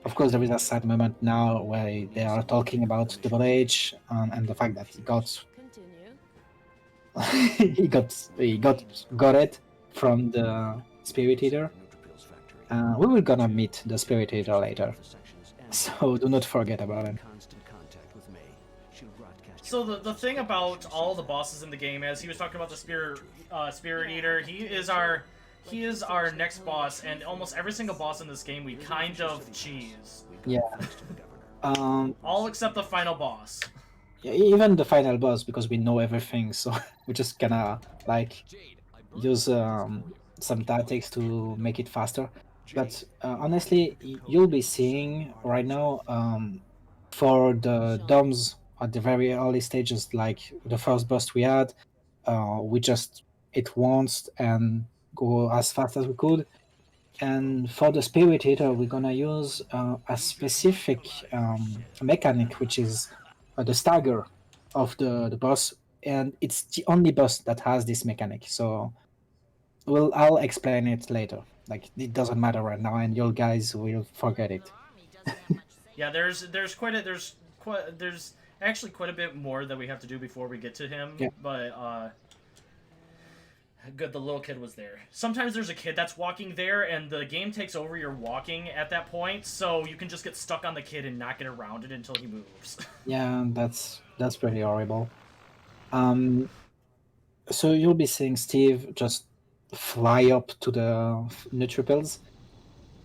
B: Of course, there is a sad moment now where they are talking about Double H and the fact that he got
D: Continue.
B: he got it from the Spirit Eater. We will gonna meet the Spirit Eater later, so do not forget about it.
A: So the thing about all the bosses in the game, as he was talking about the Spirit Eater, he is our next boss, and almost every single boss in this game we kind of cheese.
B: Yeah.
A: All except the final boss.
B: Yeah, even the final boss, because we know everything, so we're just gonna like use some tactics to make it faster. But honestly, you'll be seeing right now for the DOMs at the very early stages, like the first burst we had, we just hit once and go as fast as we could. And for the Spirit Eater, we're gonna use a specific mechanic, which is the stagger of the boss, and it's the only boss that has this mechanic. So I'll explain it later. Like it doesn't matter right now, and you guys will forget it.
A: Yeah, there's actually quite a bit more that we have to do before we get to him.
B: Yeah.
A: But good, the little kid was there. Sometimes there's a kid that's walking there, and the game takes over your walking at that point, so you can just get stuck on the kid and not get around it until he moves.
B: Yeah, that's pretty horrible. So you'll be seeing Steve just fly up to the neutrophils,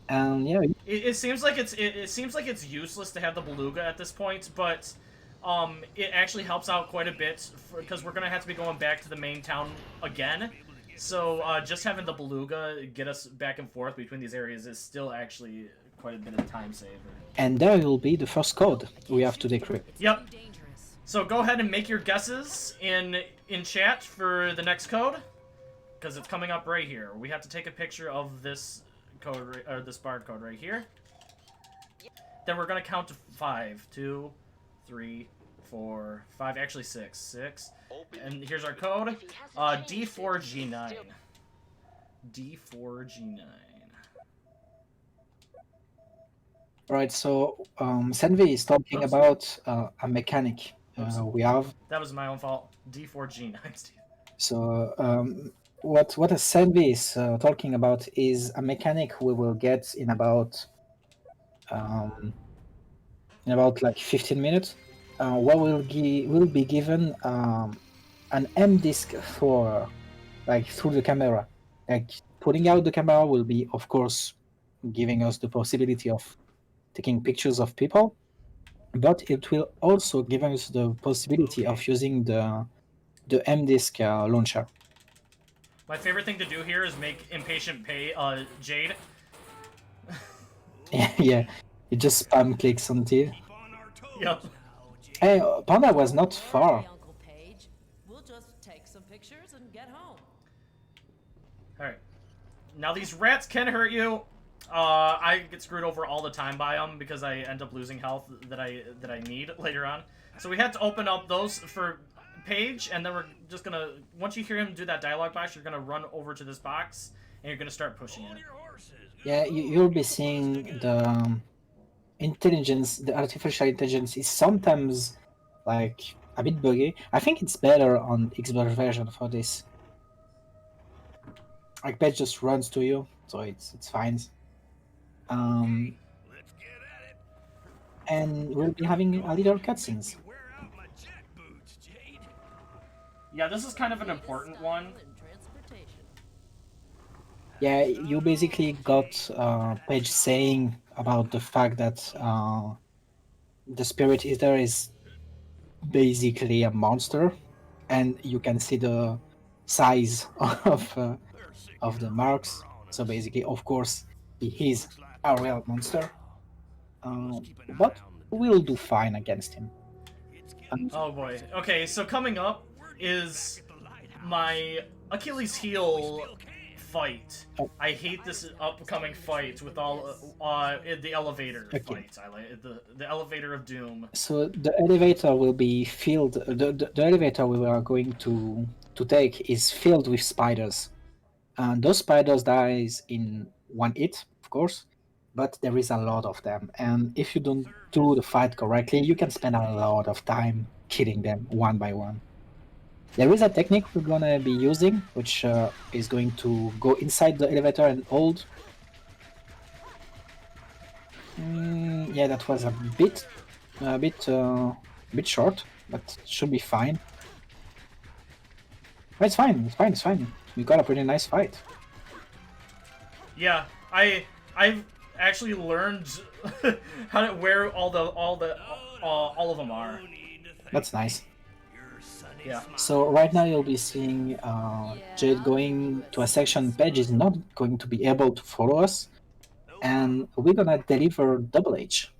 B: and yeah,
A: It seems like it seems like it's useless to have the beluga at this point, but it actually helps out quite a bit because we're gonna have to be going back to the main town again. So just having the beluga get us back and forth between these areas is still actually quite a bit of time saver.
B: And there will be the first code we have to decrypt.
A: Yep. So go ahead and make your guesses in chat for the next code, because it's coming up right here. We have to take a picture of this code or this barcode right here. Then we're gonna count to 5. 2, 3, 4, 5. Actually 6. 6. And here's our code. D4G9. D4G9.
B: Right, so Senvi is talking
A: Oops.
B: about a mechanic we have.
A: That was my own fault. D4G9, Steve.
B: So what Senvi is talking about is a mechanic we will get in about like 15 minutes, where we'll be given an M disk for like through the camera. Like putting out the camera will be, of course, giving us the possibility of taking pictures of people, but it will also give us the possibility of using the M disk launcher.
A: My favorite thing to do here is make impatient pay Jade.
B: Yeah, you just spam clicks on T.
A: Yep.
B: Hey, Panda was not far.
D: Hey, Uncle Page. We'll just take some pictures and get home.
A: Alright. Now these rats can hurt you. I get screwed over all the time by them because I end up losing health that I need later on. So we had to open up those for Page, and then we're just gonna, once you hear him do that dialogue box, you're gonna run over to this box, and you're gonna start pushing it.
B: Yeah, you'll be seeing the intelligence, the artificial intelligence is sometimes like a bit buggy. I think it's better on Xbox version for this. Like Page just runs to you, so it's fine. And we'll be having a little cutscenes.
A: Yeah, this is kind of an important one.
B: Yeah, you basically got Page saying about the fact that the Spirit Eater is basically a monster, and you can see the size of the marks. So basically, of course, he is a real monster, but we'll do fine against him.
A: Oh boy. Okay, so coming up is my Achilles heel fight. I hate this upcoming fight with all the elevator fight. I like the elevator of doom.
B: So the elevator will be filled. The elevator we are going to take is filled with spiders, and those spiders dies in one hit, of course. But there is a lot of them, and if you don't do the fight correctly, you can spend a lot of time killing them one by one. There is a technique we're gonna be using, which is going to go inside the elevator and hold. Yeah, that was a bit short, but should be fine. But it's fine. It's fine. It's fine. We got a pretty nice fight.
A: Yeah, I've actually learned how to where all of them are.
B: That's nice.
A: Yeah.
B: So right now you'll be seeing Jade going to a section Page is not going to be able to follow us, and we're gonna deliver Double H.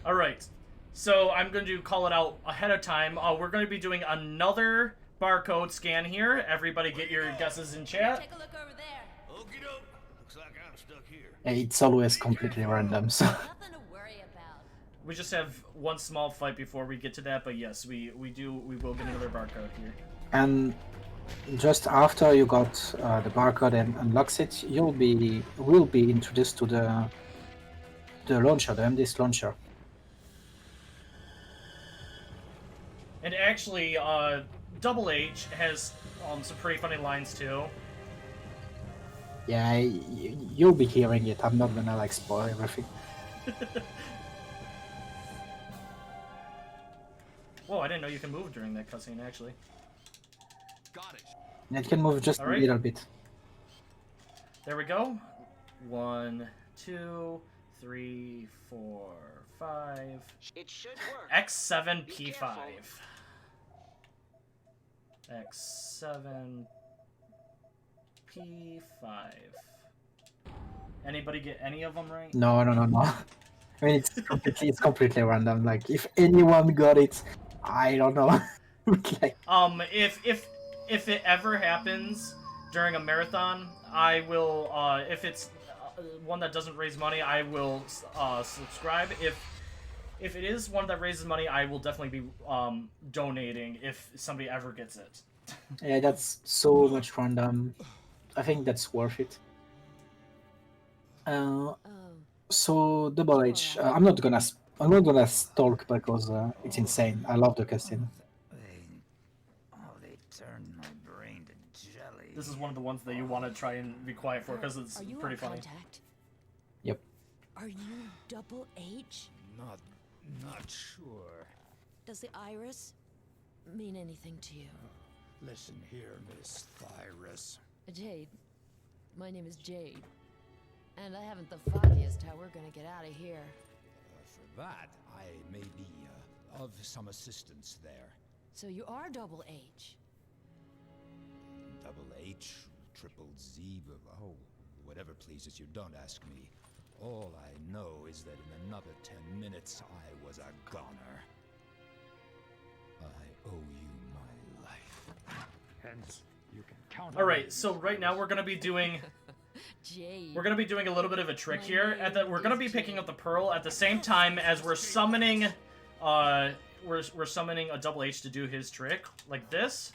A: Alright, so I'm going to call it out ahead of time. We're going to be doing another barcode scan here. Everybody get your guesses in chat.
D: Take a look over there.
C: Looks like I'm stuck here.
B: It's always completely random, so...
D: Nothing to worry about.
A: We just have one small fight before we get to that, but yes, we will get another barcode here.
B: And just after you got the barcode and unlocks it, will be introduced to the launcher, the MDIS launcher.
A: And actually, Double H has some pretty funny lines too.
B: Yeah, you'll be hearing it. I'm not gonna like spoil everything.
A: Whoa, I didn't know you can move during that cutscene, actually.
C: Got it.
B: And it can move just
A: Alright.
B: a little bit.
A: There we go. 1, 2, 3, 4, 5.
E: It should work.
A: X7
E: Be
A: P5.
E: careful.
A: X7 P5. Anybody get any of them right?
B: No. I mean, it's completely random. Like, if anyone got it, I don't know. Like,
A: If it ever happens during a marathon, I will. If it's one that doesn't raise money, I will subscribe. If it is one that raises money, I will definitely be donating if somebody ever gets it.
B: yeah, that's so much random. I think that's worth it.
D: Oh,
B: So Double H, I'm not gonna stalk because it's insane. I love the cutscene.
F: They turned my brain to jelly.
A: This is one of the ones that you want to try and be quiet for because it's
D: are you
A: pretty
D: on
A: funny.
D: contact?
B: Yep.
D: Are you Double H?
F: Not sure.
D: Does the iris mean anything to you?
F: Listen here, Miss Thyrus.
D: Jade. My name is Jade. And I haven't the foggiest how we're gonna get out of here.
F: For that, I may be of some assistance there.
D: So you are Double H.
F: Double H, triple Z, oh, whatever pleases you, don't ask me. All I know is that in another 10 minutes, I was a goner. I owe you my life. Hence, you can count on
A: Alright,
F: me.
A: so right now we're gonna be doing
D: Jade.
A: a little bit of a trick here. We're gonna be picking up the pearl at the same time as we're summoning we're summoning a Double H to do his trick, like this.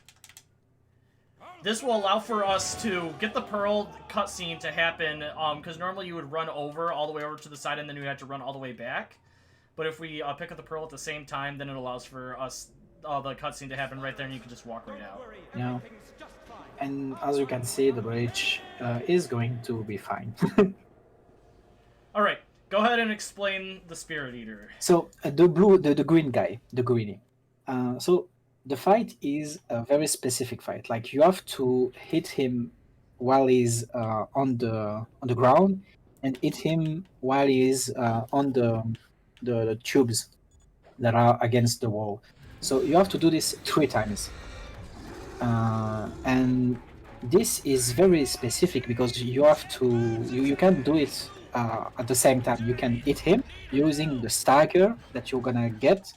A: This will allow for us to get the pearl cutscene to happen, because normally you would run all the way over to the side and then you have to run all the way back. But if we pick up the pearl at the same time, then it allows for us the cutscene to happen right there and you can just walk right out.
B: Yeah. And as you can see, the bridge is going to be fine.
A: Alright, go ahead and explain the Spirit Eater.
B: So the green guy, the greenie. So the fight is a very specific fight. Like, you have to hit him while he's on the ground, and hit him while he's on the tubes that are against the wall. So you have to do this 3 times. And this is very specific because you have to you can't do it at the same time. You can hit him using the stagger that you're gonna get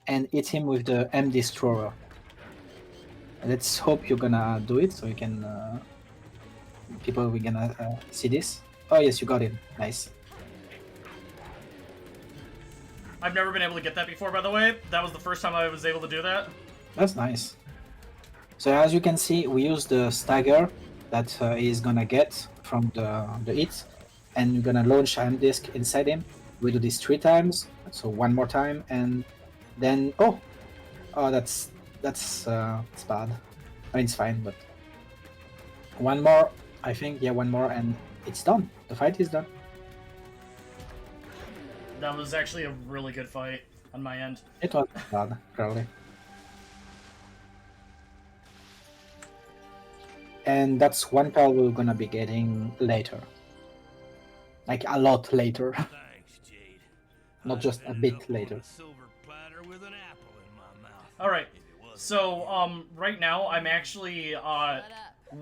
B: and hit him with the M Destroyer. Let's hope you're gonna do it so you can people we're gonna see this. Oh yes, you got it. Nice.
A: I've never been able to get that before, by the way. That was the first time I was able to do that.
B: That's nice. So as you can see, we use the stagger that he's gonna get from the hit, and we're gonna launch M disc inside him. We do this 3 times, so 1 more time, and then oh, that's bad. I mean, it's fine, but 1 more, I think. Yeah, 1 more, and it's done. The fight is done.
A: That was actually a really good fight on my end.
B: It was bad, probably. And that's 1 pearl we're gonna be getting later. Like, a lot later.
C: Thanks, Jade.
B: Not just a bit later.
C: Silver platter with an apple in my mouth.
A: Alright,
C: If it wasn't
A: so, right now, I'm actually,
D: Shut up.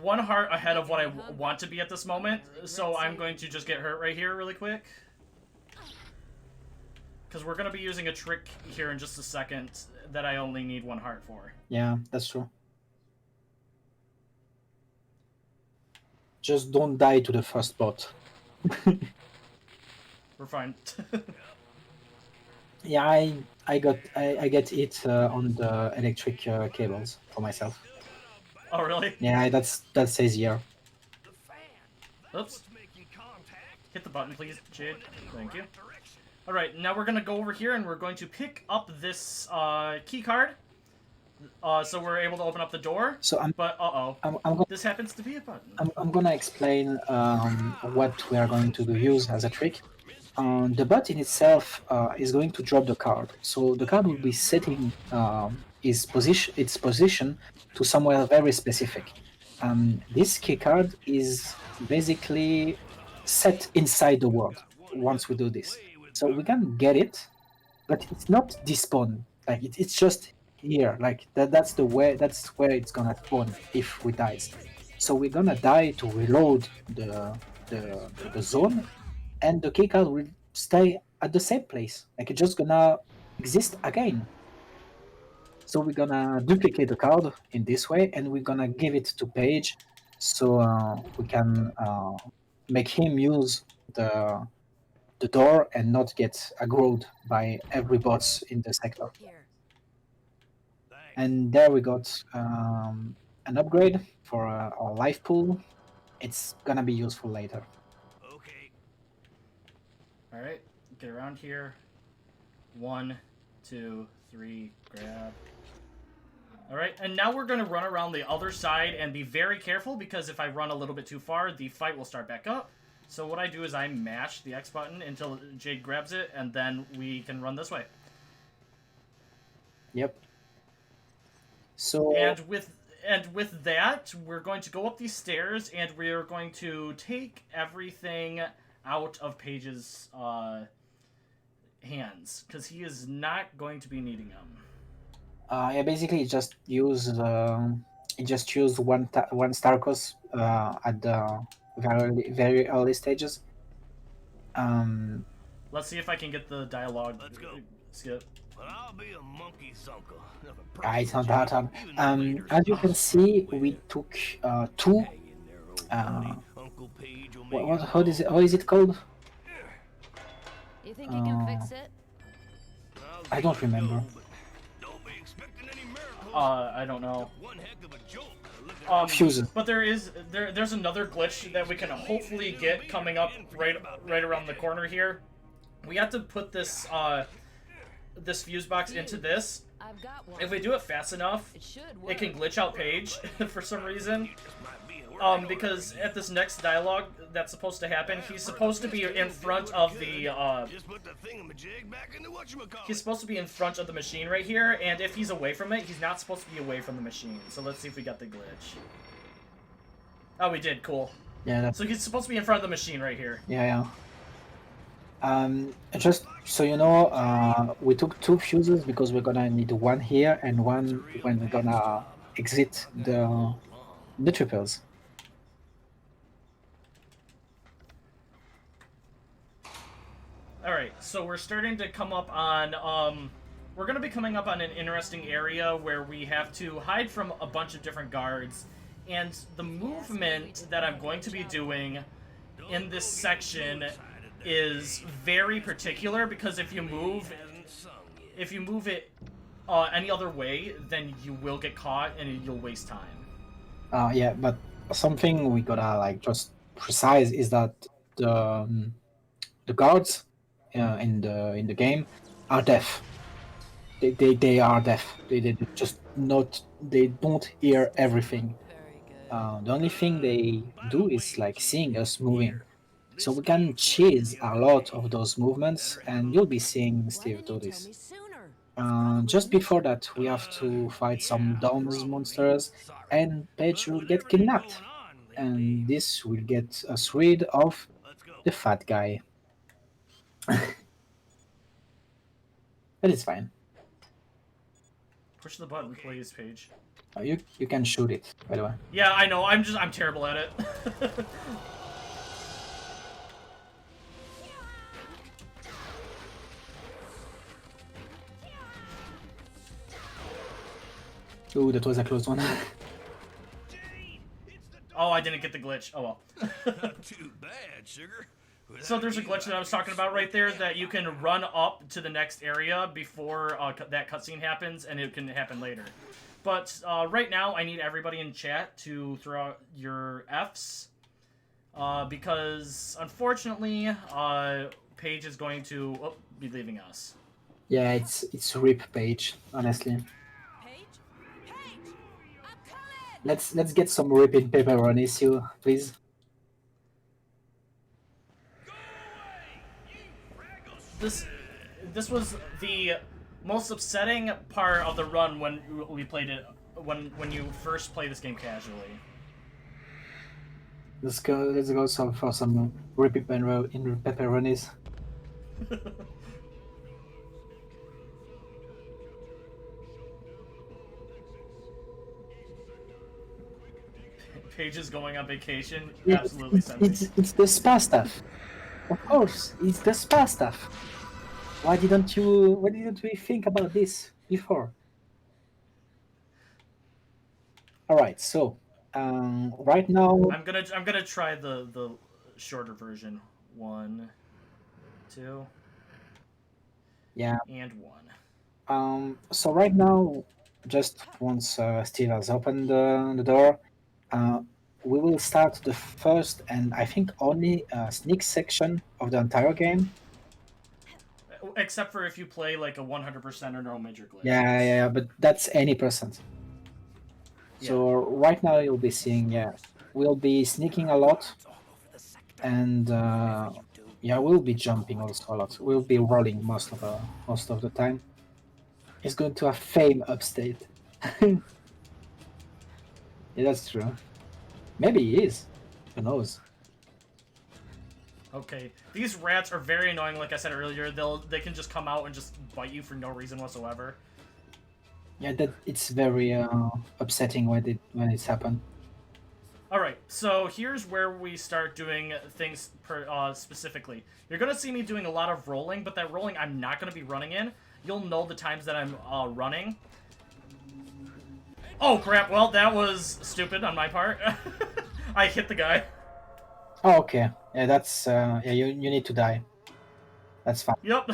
A: 1 heart ahead of what I want to be at this moment, so I'm going to just get hurt right here really quick. Because we're going to be using a trick here in just a second that I only need 1 heart for.
B: Yeah, that's true. Just don't die to the first bot.
A: We're fine.
B: Yeah, I get it on the electric cables for myself.
A: Oh, really?
B: Yeah, that says here.
A: Oops. Hit the button, please, Jade. Thank you. Alright, now we're going to go over here and we're going to pick up this key card. So we're able to open up the door.
B: So
A: But, uh-oh.
B: I'm
A: This happens to be a button.
B: I'm gonna explain what we are going to use as a trick. The bot in itself is going to drop the card, so the card will be setting its position to somewhere very specific. This key card is basically set inside the world once we do this. So we can get it, but it's not despawn. Like it's just here. Like that's the way. That's where it's gonna spawn if we die. So we're gonna die to reload the zone, and the keycard will stay at the same place. Like it's just gonna exist again. So we're gonna duplicate the card in this way, and we're gonna give it to Paige, so we can make him use the door and not get aggroed by every boss in the sector.
D: Here.
B: And there we got an upgrade for our life pool. It's gonna be useful later.
C: Okay.
A: All right, get around here. 1, 2, 3, grab. All right, and now we're going to run around the other side and be very careful, because if I run a little bit too far, the fight will start back up. So what I do is I mash the X button until Jade grabs it, and then we can run this way.
B: Yep. So
A: And with that, we're going to go up these stairs, and we're going to take everything out of Paige's hands, because he is not going to be needing them.
B: yeah, basically it just use one Starkos at the very early stages.
A: Let's see if I can get the dialogue.
C: Let's go.
A: Skip.
C: But I'll be a monkey's uncle.
B: It's not that hard. As you can see, we took two. How is it called?
D: You think you can fix it?
B: I don't remember.
A: I don't know.
B: Fuses.
A: But there's another glitch that we can hopefully get coming up right around the corner here. We have to put this this fuse box into this.
D: I've got one.
A: If we do it fast enough,
D: It should
A: it
D: work.
A: can glitch out Paige for some reason. Because at this next dialogue that's supposed to happen, he's supposed to be in front of the
C: Just put the thingamajig back into whatchamacallit.
A: he's supposed to be in front of the machine right here, and if he's away from it, he's not supposed to be away from the machine. So let's see if we got the glitch. Oh, we did. Cool.
B: Yeah, that's
A: So he's supposed to be in front of the machine right here.
B: yeah. Just so you know, we took two fuses because we're gonna need one here and one when we're gonna exit the triples.
A: Alright, so we're starting to come up on, we're gonna be coming up on an interesting area where we have to hide from a bunch of different guards, and the movement that I'm going to be doing in this section is very particular, because if you move it any other way, then you will get caught and you'll waste time.
B: Yeah, but something we gotta like just precise is that the guards in the game are deaf. They are deaf. They just not. They don't hear everything.
D: Very good.
B: The only thing they do is like seeing us moving. So we can chase a lot of those movements, and you'll be seeing
D: Why
B: Steve
D: didn't you
B: do
D: tell
B: this.
D: me sooner?
B: Just before that, we have to fight some Dom's monsters, and Paige will get kidnapped. And this will get us rid of the fat guy. But it's fine.
A: Push the button, please, Paige.
B: You can shoot it, by the way.
A: Yeah, I know. I'm terrible at it.
B: Ooh, that was a close one.
A: Oh, I didn't get the glitch. Oh well.
C: Not too bad, sugar.
A: So there's a glitch that I was talking about right there, that you can run up to the next area before that cutscene happens, and it can happen later. But right now, I need everybody in chat to throw out your Fs, because unfortunately, Paige is going to be leaving us.
B: Yeah, it's rip Paige, honestly.
D: Paige? Paige! I'm coming!
B: Let's get some ripping pepperonis, you please.
A: This was the most upsetting part of the run when we played it, when you first play this game casually.
B: Let's go. Let's go for some pepperonis.
A: Paige is going on vacation.
B: Yeah,
A: Absolutely send me.
B: it's the spa stuff. Of course, it's the spa stuff. Why didn't we think about this before? All right, so right now,
A: I'm gonna try the shorter version. 1, 2,
B: yeah.
A: and 1.
B: So right now, just once Steve has opened the door, uh, we will start the first and I think only sneak section of the entire game.
A: Except for if you play like a 100% or no major glitches.
B: Yeah, but that's any percent. So right now you'll be seeing, we'll be sneaking a lot, and we'll be jumping also a lot. We'll be rolling most of the time. He's going to have fame upstate. Yeah, that's true. Maybe he is. Who knows?
A: Okay, these rats are very annoying. Like I said earlier, they can just come out and just bite you for no reason whatsoever.
B: Yeah, that it's very upsetting when it's happened.
A: All right, so here's where we start doing things specifically. You're gonna see me doing a lot of rolling, but that rolling I'm not gonna be running in. You'll know the times that I'm running. Oh crap! Well, that was stupid on my part. I hit the guy.
B: Oh, okay. Yeah, that's you need to die. That's fine.
A: Yep.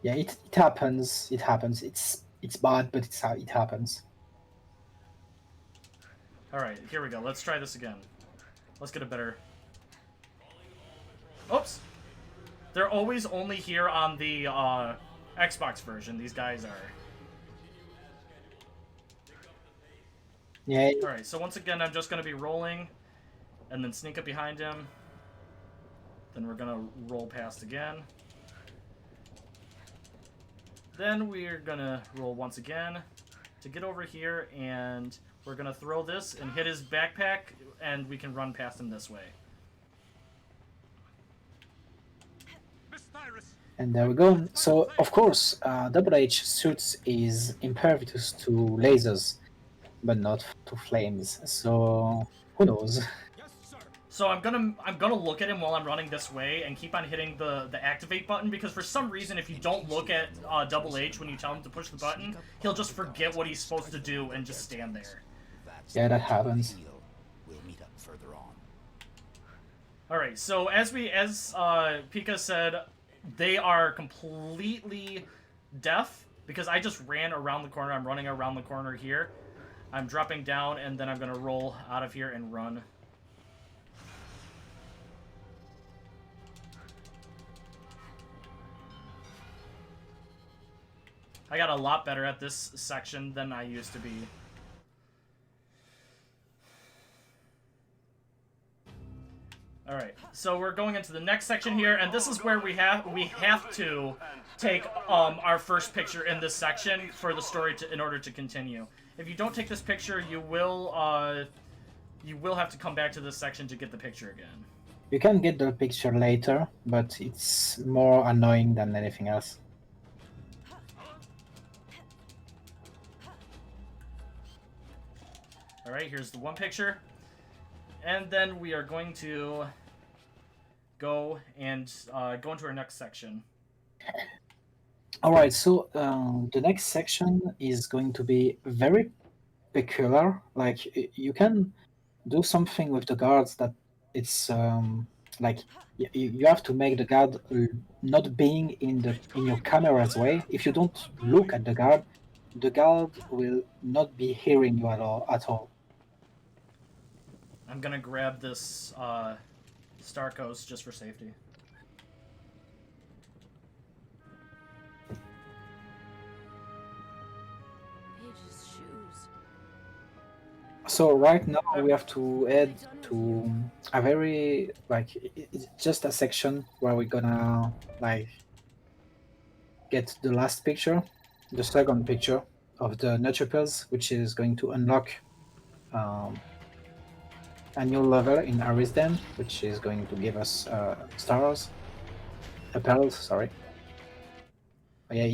B: Yeah, it happens. It happens. It's bad, but it happens.
A: All right, here we go. Let's try this again. Let's get a better. Oops. They're always only here on the Xbox version. These guys are.
B: Yeah.
A: Alright, so once again, I'm just going to be rolling, and then sneak up behind him. Then we're going to roll past again. Then we're going to roll once again to get over here, and we're going to throw this and hit his backpack, and we can run past him this way.
B: And there we go. So, of course, Double H suits is impervious to lasers, but not to flames. So, who knows?
A: So I'm gonna look at him while I'm running this way and keep on hitting the activate button, because for some reason if you don't look at Double H when you tell him to push the button, he'll just forget what he's supposed to do and just stand there.
B: Yeah, that happens.
F: We'll meet up further on.
A: Alright, so as Pika said, they are completely deaf because I just ran around the corner. I'm running around the corner here. I'm dropping down, and then I'm gonna roll out of here and run. I got a lot better at this section than I used to be. Alright, so we're going into the next section here, and this is where we have to take our first picture in this section for the story in order to continue. If you don't take this picture, you will have to come back to this section to get the picture again.
B: You can get the picture later, but it's more annoying than anything else.
A: Alright, here's the one picture. And then we are going to go and go into our next section.
B: Alright, so the next section is going to be very peculiar. Like, you can do something with the guards that it's like you have to make the guard not being in your camera's way. If you don't look at the guard will not be hearing you at all.
A: I'm gonna grab this Star Coast just for safety.
D: Paige's shoes.
B: So right now we have to add to a very it's just a section where we're gonna get the last picture, the second picture of the nurturers, which is going to unlock a new level in Arisden, which is going to give us stars, pearls. Sorry. Yeah,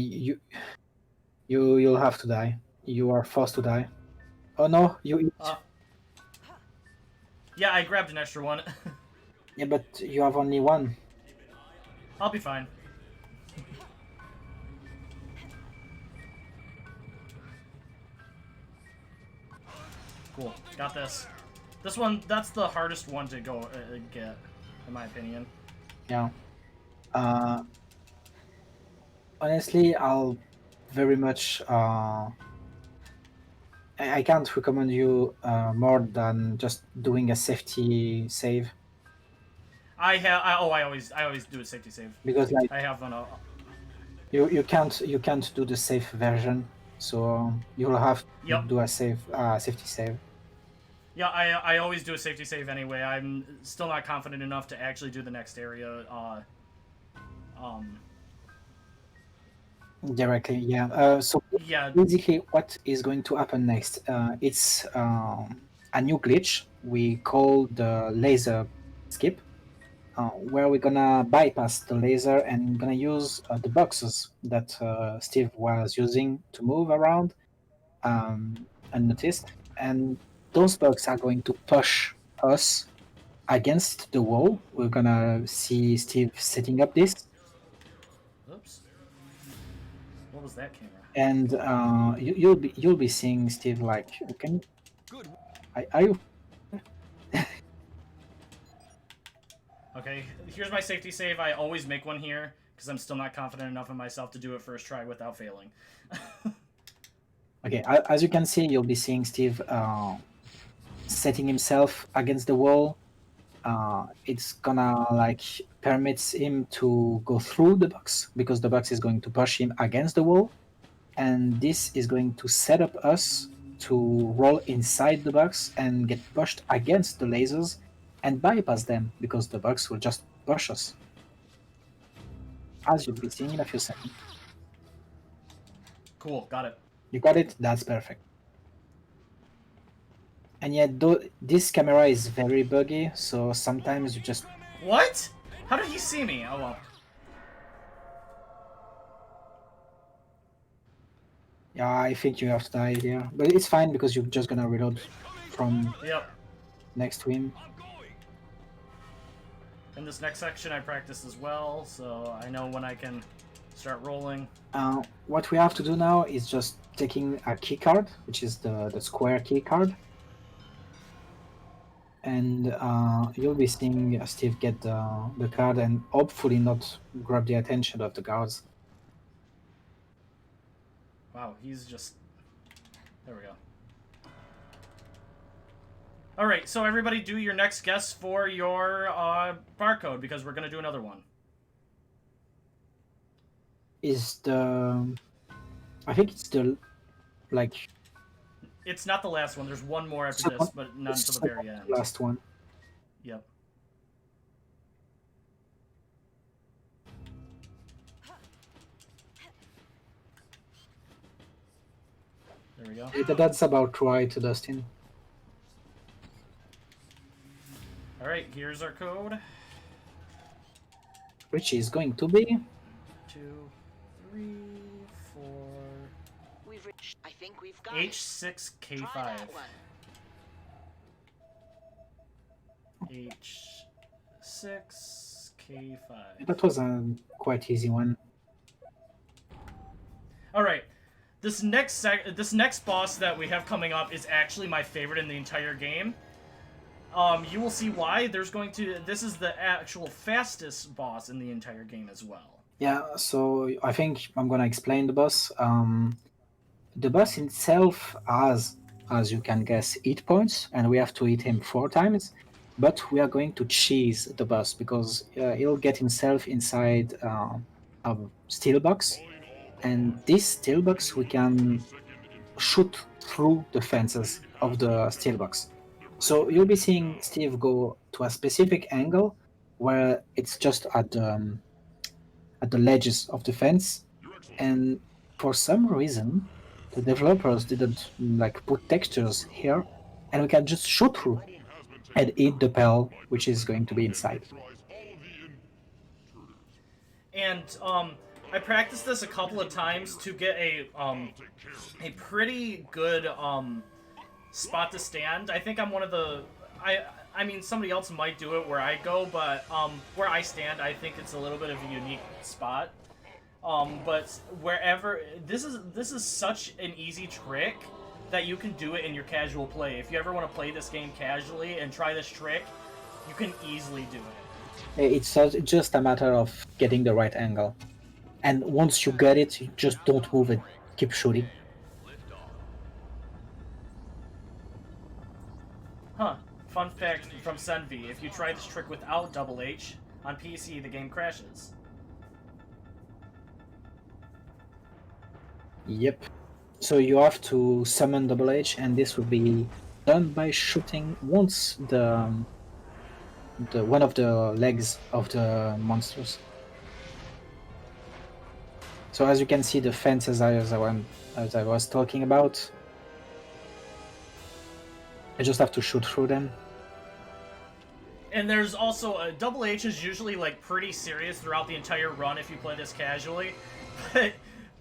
B: you'll have to die. You are forced to die. Oh no, you.
A: Yeah, I grabbed an extra one.
B: Yeah, but you have only one.
A: I'll be fine. Cool, got this. This one, that's the hardest one to go get, in my opinion.
B: Yeah. Honestly, I'll very much. I can't recommend you more than just doing a safety save
A: I always do a safety save.
B: because like
A: I have an.
B: you can't do the safe version, so you'll have to
A: Yep.
B: do a safety save.
A: Yeah, I always do a safety save anyway. I'm still not confident enough to actually do the next area.
B: Directly, yeah. So
A: Yeah.
B: basically, what is going to happen next? It's a new glitch we call the laser skip, where we're gonna bypass the laser and gonna use the boxes that Steve was using to move around unnoticed, and those bugs are going to push us against the wall. We're gonna see Steve setting up this.
A: Oops. What was that camera?
B: And you'll be seeing Steve like, can are you?
A: Okay, here's my safety save. I always make one here because I'm still not confident enough in myself to do it first try without failing.
B: Okay, as you can see, you'll be seeing Steve setting himself against the wall. It's gonna like permits him to go through the box because the box is going to push him against the wall, and this is going to set up us to roll inside the box and get pushed against the lasers and bypass them because the box will just push us, as you'll be seeing in a few seconds.
A: Cool, got it.
B: You got it? That's perfect. And yet, though this camera is very buggy, so sometimes you just...
A: What? How did he see me? Oh well.
B: Yeah, I think you have to die here. But it's fine because you're just gonna reload from next to him.
A: In this next section I practiced as well, so I know when I can start rolling.
B: What we have to do now is just taking a key card, which is the square key card. And you'll be seeing Steve get the card and hopefully not grab the attention of the guards.
A: Wow, he's just... There we go. Alright, so everybody do your next guess for your barcode, because we're going to do another one.
B: Is the... I think it's the... like...
A: It's not the last one. There's one more after this, but not until the very end.
B: Last one.
A: Yep. There we go.
B: That's about right, Dustin.
A: Alright, here's our code.
B: Which is going to be...
A: 2, 3, 4...
E: I think we've got
A: H6K5.
E: Try that one.
A: H6K5.
B: That was a quite easy one.
A: Alright. This next boss that we have coming up is actually my favorite in the entire game. You will see why. This is the actual fastest boss in the entire game as well.
B: Yeah, so I think I'm gonna explain the boss. The boss itself has, as you can guess, 8 points, and we have to hit him 4 times. But we are going to cheese the boss because he'll get himself inside a steel box, and this steel box we can shoot through the fences of the steel box. So you'll be seeing Steve go to a specific angle where it's just at the ledges of the fence, and for some reason the developers didn't like put textures here, and we can just shoot through. and eat the pearl, which is going to be inside.
A: And I practiced this a couple of times to get a pretty good spot to stand. I think I'm one of the I mean somebody else might do it where I go, but where I stand, I think it's a little bit of a unique spot. But wherever this is such an easy trick that you can do it in your casual play. If you ever want to play this game casually and try this trick, you can easily do it.
B: It's just a matter of getting the right angle. And once you get it, you just don't move it. Keep shooting.
A: Huh. Fun fact from Senvi, if you try this trick without Double H, on PC the game crashes.
B: Yep. So you have to summon Double H, and this will be done by shooting once the one of the legs of the monsters. So as you can see, the fences as I was talking about, I just have to shoot through them.
A: And there's also Double H is usually like pretty serious throughout the entire run if you play this casually,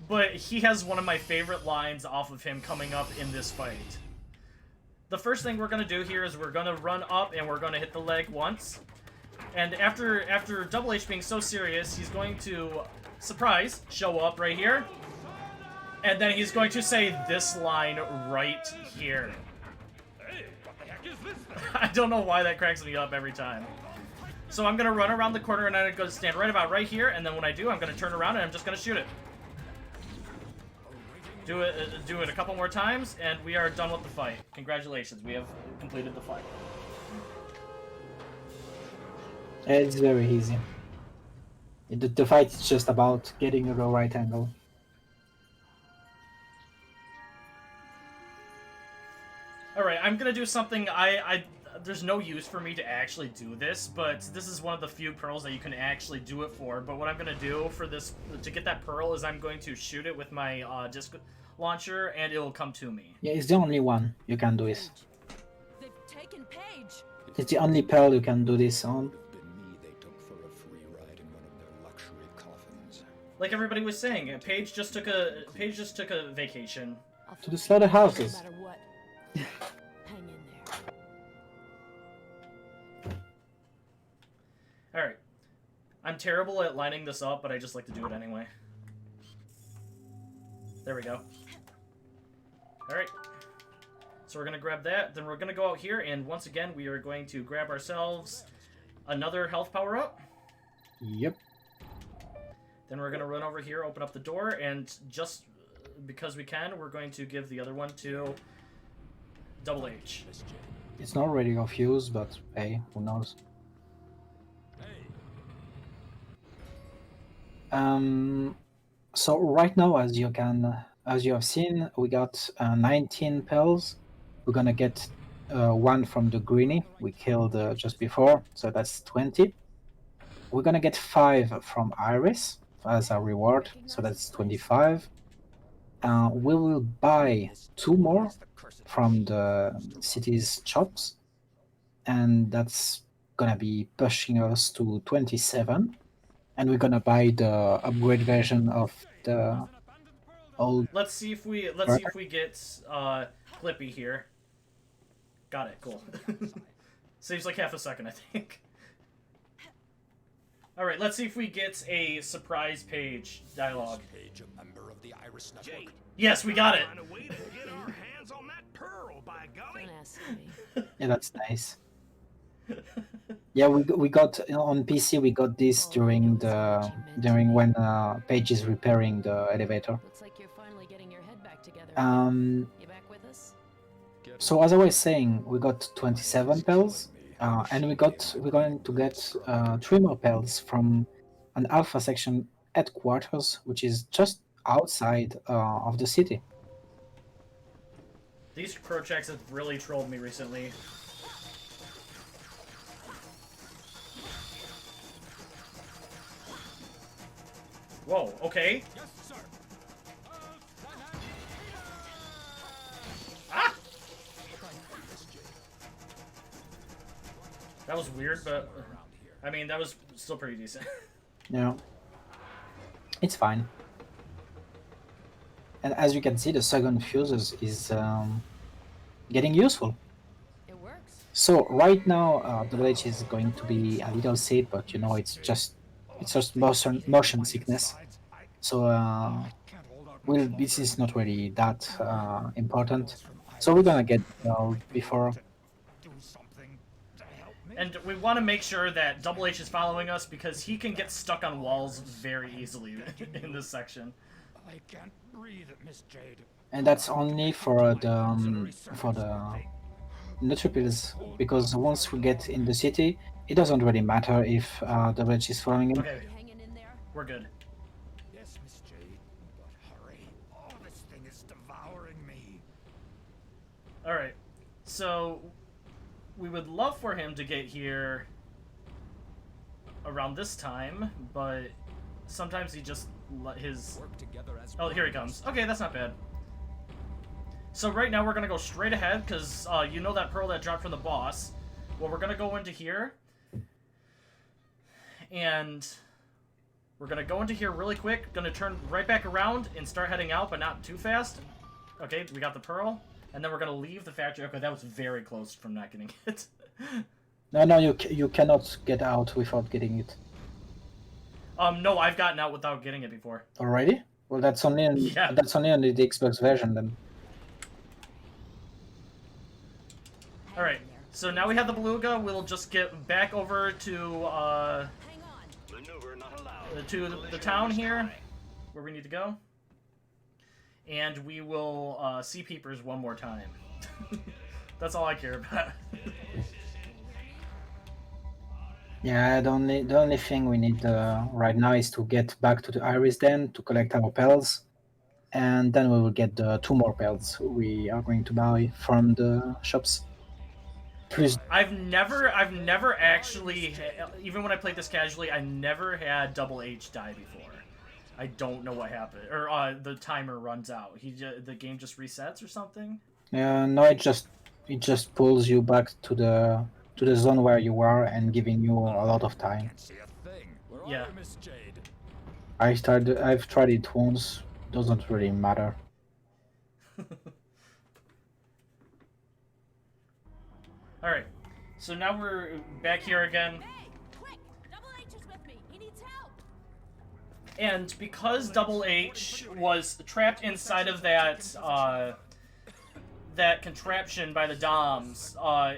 A: but he has one of my favorite lines off of him coming up in this fight. The first thing we're gonna do here is we're gonna run up and we're gonna hit the leg once, and after Double H being so serious, he's going to surprise show up right here, and then he's going to say this line right here. I don't know why that cracks me up every time. So I'm gonna run around the corner and I'm gonna stand right about right here, and then when I do, I'm gonna turn around and I'm just gonna shoot it. Do it a couple more times, and we are done with the fight. Congratulations, we have completed the fight.
B: It's very easy. The fight is just about getting the right angle.
A: Alright, I'm gonna do something there's no use for me to actually do this, but this is one of the few pearls that you can actually do it for. But what I'm gonna do for this, to get that pearl, is I'm going to shoot it with my disc launcher, and it will come to me.
B: Yeah, it's the only one you can do it.
D: They've taken Paige.
B: It's the only pearl you can do this on.
F: Been me they took for a free ride in one of their luxury coffins.
A: Like everybody was saying, Paige just took a vacation.
D: I'll
B: To the slaughterhouses.
D: No matter what. Hang in there.
A: Alright. I'm terrible at lining this up, but I just like to do it anyway. There we go. Alright. So we're going to grab that, then we're going to go out here, and once again, we are going to grab ourselves another health power-up.
B: Yep.
A: Then we're going to run over here, open up the door, and just because we can, we're going to give the other one to Double H.
B: It's not ready of use, but hey, who knows? So right now, as you have seen, we got 19 pearls. We're gonna get one from the greenie we killed just before, so that's 20. We're gonna get 5 from Iris as a reward, so that's 25. We will buy 2 more from the city's shops, and that's gonna be pushing us to 27. And we're gonna buy the upgrade version of the old.
A: Let's see if we get Clippy here. Got it. Cool. Saves like half a second, I think. All right, let's see if we get a surprise page dialogue.
F: Page, a member of the Iris Network.
A: Yes, we got it.
C: Find a way to get our hands on that pearl, by golly.
D: Don't ask me.
B: Yeah, that's nice. Yeah, we got on PC. We got this during when Paige is repairing the elevator.
D: Looks like you're finally getting your head back together. You back with us?
B: So as I was saying, we got 27 pearls, and we're going to get 3 more pearls from an Alpha Section headquarters, which is just outside of the city.
A: These crow checks have really trolled me recently. Whoa, okay.
C: Yes, sir.
A: Ah! That was weird, but I mean, that was still pretty decent.
B: Yeah. It's fine. And as you can see, the second fuses is getting useful.
D: It works.
B: So right now, the village is going to be a little sick, but you know, it's just motion sickness. So well, this is not really that important. So we're gonna get before.
F: Do something to help me.
A: And we want to make sure that Double H is following us because he can get stuck on walls very easily in this section.
F: I can't breathe, Miss Jade.
B: And that's only for the neutrophils, because once we get in the city, it doesn't really matter if the village is following him.
A: Okay,
D: You hanging in there?
A: we're good.
F: Yes, Miss Jade, but hurry. Oh, this thing is devouring me.
A: Alright, so we would love for him to get here around this time, but sometimes he just let his...
C: Work together as
A: Oh, here he comes. Okay, that's not bad. So right now we're going to go straight ahead, because you know that pearl that dropped from the boss. Well, we're going to go into here. And we're going to go into here really quick. Going to turn right back around and start heading out, but not too fast. Okay, we got the pearl. And then we're going to leave the factory. Okay, that was very close from not getting it.
B: No, you cannot get out without getting it.
A: No, I've gotten out without getting it before.
B: Already? Well, that's only on,
A: Yeah.
B: that's only on the Xbox version then.
D: Hang
A: Alright,
D: in there.
A: so now we have the beluga. We'll just get back over to
D: Hang on.
C: maneuver not allowed.
A: to the town here, where we need to go. And we will see peepers one more time. That's all I care about.
B: Yeah, the only thing we need right now is to get back to the Iris Den to collect our pelts, and then we will get the 2 more pelts we are going to buy from the shops. Plus,
A: I've never actually, even when I played this casually, I never had Double H die before. I don't know what happened, or the timer runs out. The game just resets or something.
B: no, it just pulls you back to the zone where you are and giving you a lot of time.
F: Can't see a thing. Where
A: Yeah.
F: are you, Miss Jade?
B: I've tried it once. Doesn't really matter.
A: All right, so now we're back here again.
D: Hey, quick! Double H is with me. He needs help.
A: And because Double H was trapped inside of that that contraption by the Doms,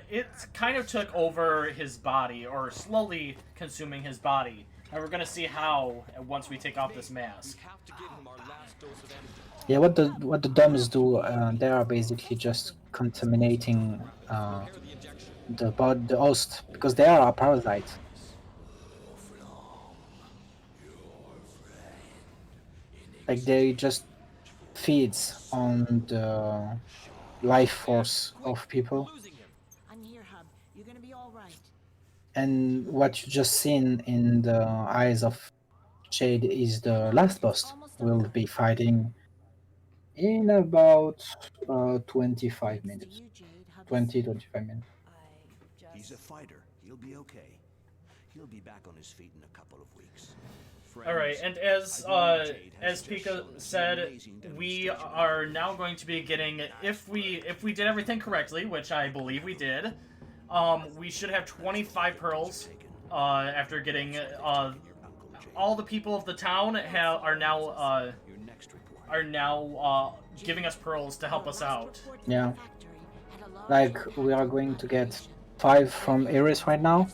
A: it kind of took over his body, or slowly consuming his body. And we're gonna see how once we take off this mask.
C: We have to give him our last dose of antidote.
B: Yeah, what the DOMs do, they are basically just contaminating the host, because they are a parasite. Like, they just feeds on the life force of people.
E: I'm here, Hub. You're gonna be all right.
B: And what you just seen in the eyes of Jade is the last boss we'll be fighting in about 25 minutes.
E: To you, Jade. Hub's
B: 20-25 minutes.
D: I
C: He's a fighter. He'll be okay. He'll be back on his feet in a couple of weeks.
A: All right, and as Pika said, we are now going to be getting, if we did everything correctly, which I believe we did, we should have 25 pearls after getting all the people of the town are now
C: Your next report.
A: giving us pearls to help us out.
B: Yeah. Like, we are going to get 5 from Iris right now.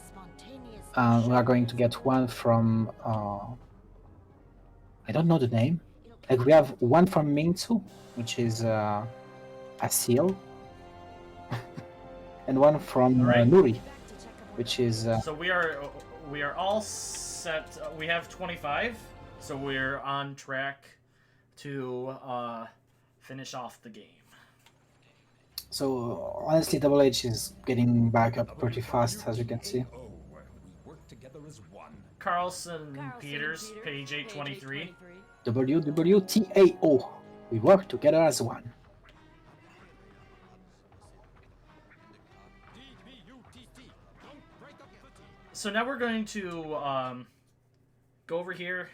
B: We are going to get 1 from I don't know the name. Like, we have 1 from Mingzu, which is a seal, and 1 from
A: Right.
B: Nuri, which is
A: So we are all set. We have 25, so we're on track to finish off the game.
B: so honestly, Double H is getting back up pretty fast, as you can see.
F: Oh, we work together as one.
A: Carlson Peters, page 823.
B: WWTAO. We work together as one.
F: DBUTT. Don't break up
A: so now we're going to go over here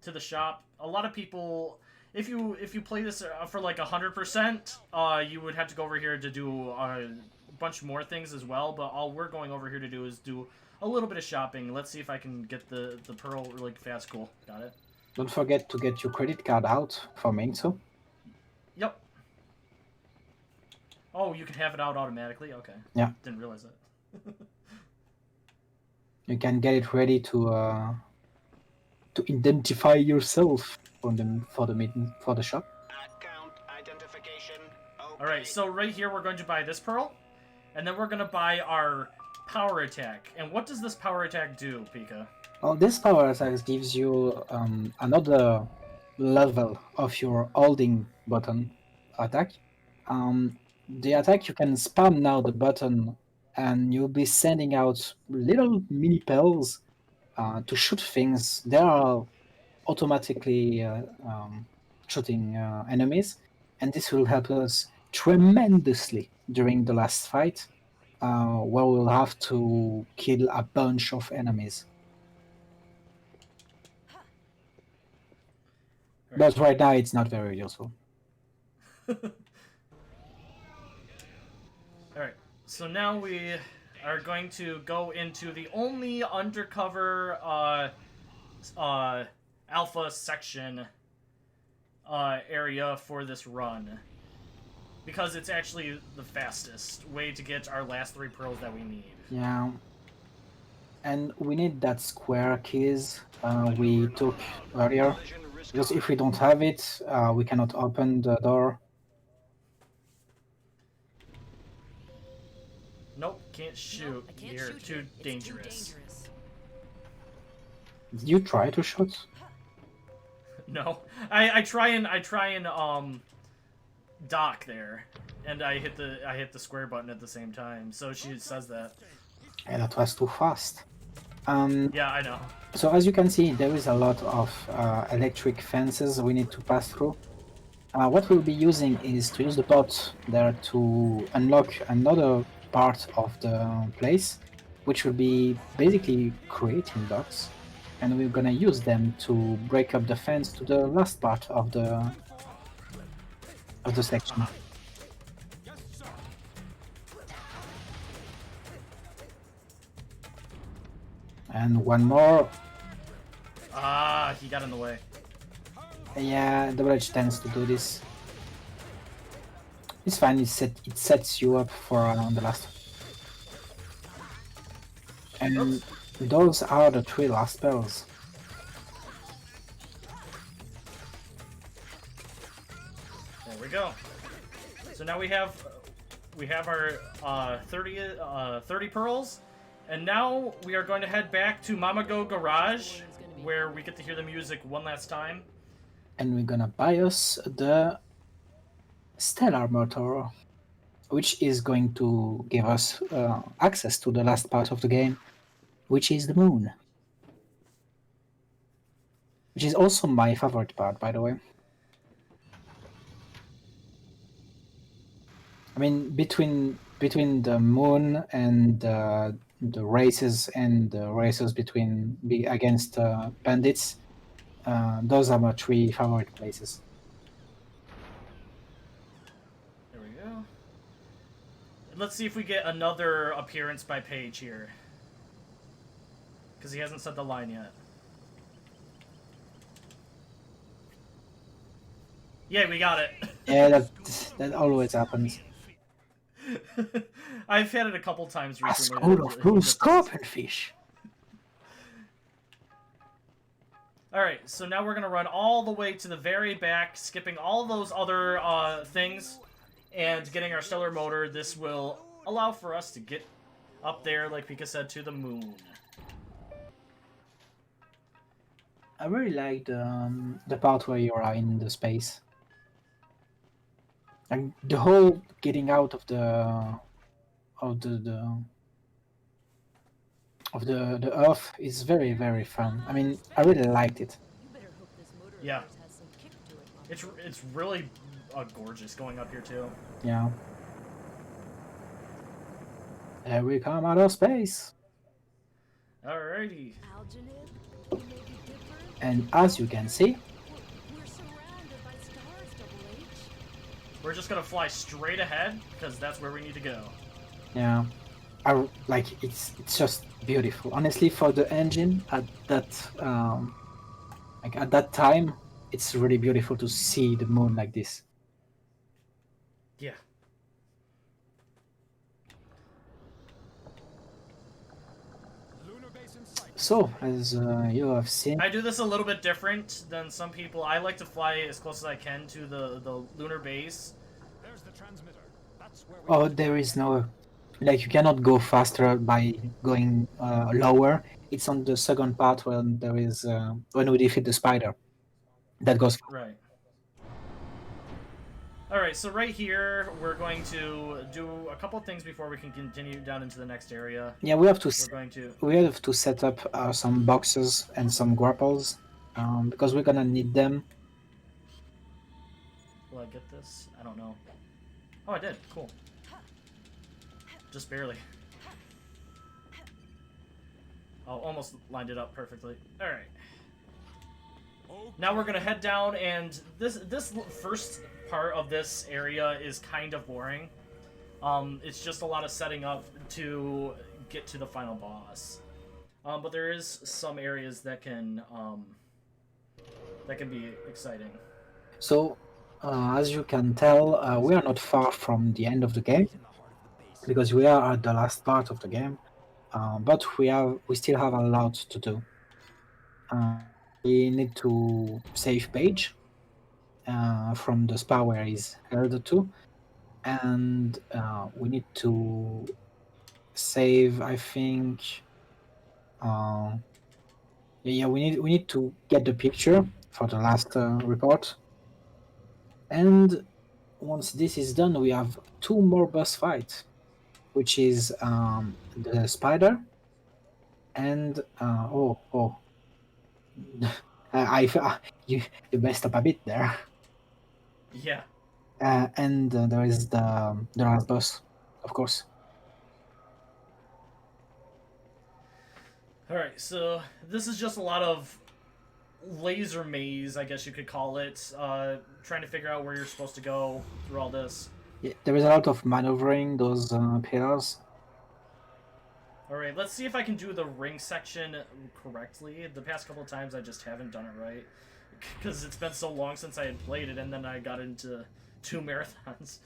A: to the shop. A lot of people, if you play this for like 100%, you would have to go over here to do a bunch more things as well. But all we're going over here to do is do a little bit of shopping. Let's see if I can get the pearl really fast. Cool, got it.
B: Don't forget to get your credit card out for Mingso.
A: Yep. Oh, you can have it out automatically? Okay.
B: Yeah.
A: Didn't realize that.
B: You can get it ready to identify yourself for the shop.
G: Account identification. Okay.
A: Alright, so right here we're going to buy this pearl, and then we're going to buy our power attack. And what does this power attack do, Pika?
B: Well, this power attack gives you another level of your holding button attack. The attack, you can spam now the button, and you'll be sending out little mini pearls to shoot things. They are automatically shooting enemies, and this will help us tremendously during the last fight, where we'll have to kill a bunch of enemies. But right now it's not very useful.
A: Alright, so now we are going to go into the only undercover alpha section area for this run. Because it's actually the fastest way to get our last 3 pearls that we need.
B: Yeah. And we need that square keys we took earlier. Because if we don't have it, we cannot open the door.
A: Nope, can't shoot.
D: I can't
A: You're
D: shoot
A: too
D: you. It's
A: dangerous.
D: Too dangerous.
B: Did you try to shoot?
A: No, I try and dock there, and I hit the square button at the same time. So she says that.
B: Yeah, that was too fast.
A: Yeah, I know.
B: So as you can see, there is a lot of electric fences we need to pass through. What we'll be using is to use the pot there to unlock another part of the place, which will be basically creating blocks, and we're gonna use them to break up the fence to the last part of the section. And one more.
A: Ah, he got in the way.
B: Yeah, Double Edge tends to do this. It's fine, it sets you up for the last. And those are the 3 last spells.
A: There we go. So now we have our 30 pearls, and now we are going to head back to MAMMAGO Garage, where we get to hear the music one last time.
B: And we're gonna buy us the Stellar Motor, which is going to give us access to the last part of the game, which is the moon. Which is also my favorite part, by the way. I mean, between the moon and the races and the races against bandits, those are my 3 favorite places.
A: There we go. Let's see if we get another appearance by Paige here. Because he hasn't said the line yet. Yeah, we got it.
B: Yeah, that always happens.
A: I've had it a couple times
B: A
A: recently.
B: school of blue scorpion fish.
A: Alright, so now we're gonna run all the way to the very back, skipping all those other things, and getting our stellar motor. This will allow for us to get up there, like Pika said, to the moon.
B: I really like the part where you are in the space. And the whole getting out of the Earth is very, very fun. I mean, I really liked it.
D: You better hope this motor of
A: Yeah.
D: yours has some kick to it, Mom.
A: It's really gorgeous going up here too.
B: Yeah. There we come out of space.
A: Alrighty.
D: Alginib, you may be different.
B: And as you can see,
D: We're surrounded by stars, Double H.
A: We're just gonna fly straight ahead because that's where we need to go.
B: yeah, like it's just beautiful. Honestly, for the engine at that like at that time, it's really beautiful to see the moon like this.
A: Yeah.
B: So, as you have seen,
A: I do this a little bit different than some people. I like to fly as close as I can to the lunar base.
F: There's the transmitter. That's where we
B: oh, there is no, like you cannot go faster by going lower. It's on the second part when there is when we defeat the spider. That goes.
A: Right. Alright, so right here, we're going to do a couple things before we can continue down into the next area.
B: Yeah, we have to.
A: We're going to...
B: We have to set up some boxes and some grapples because we're gonna need them.
A: Will I get this? I don't know. Oh, I did. Cool. Just barely. Oh, almost lined it up perfectly. Alright. Now we're gonna head down, and this first part of this area is kind of boring. It's just a lot of setting up to get to the final boss. But there is some areas that can be exciting.
B: So, as you can tell, we are not far from the end of the game because we are at the last part of the game. But we still have a lot to do. We need to save Paige from the spa where he's held to, and we need to save. I think. Yeah, we need to get the picture for the last report, and once this is done, we have 2 more boss fights, which is the spider and you messed up a bit there.
A: Yeah.
B: And there is the last boss, of course.
A: Alright, so this is just a lot of laser maze, I guess you could call it. Trying to figure out where you're supposed to go through all this.
B: Yeah, there is a lot of maneuvering those pillars.
A: Alright, let's see if I can do the ring section correctly. The past couple of times I just haven't done it right. Because it's been so long since I had played it, and then I got into 2 marathons.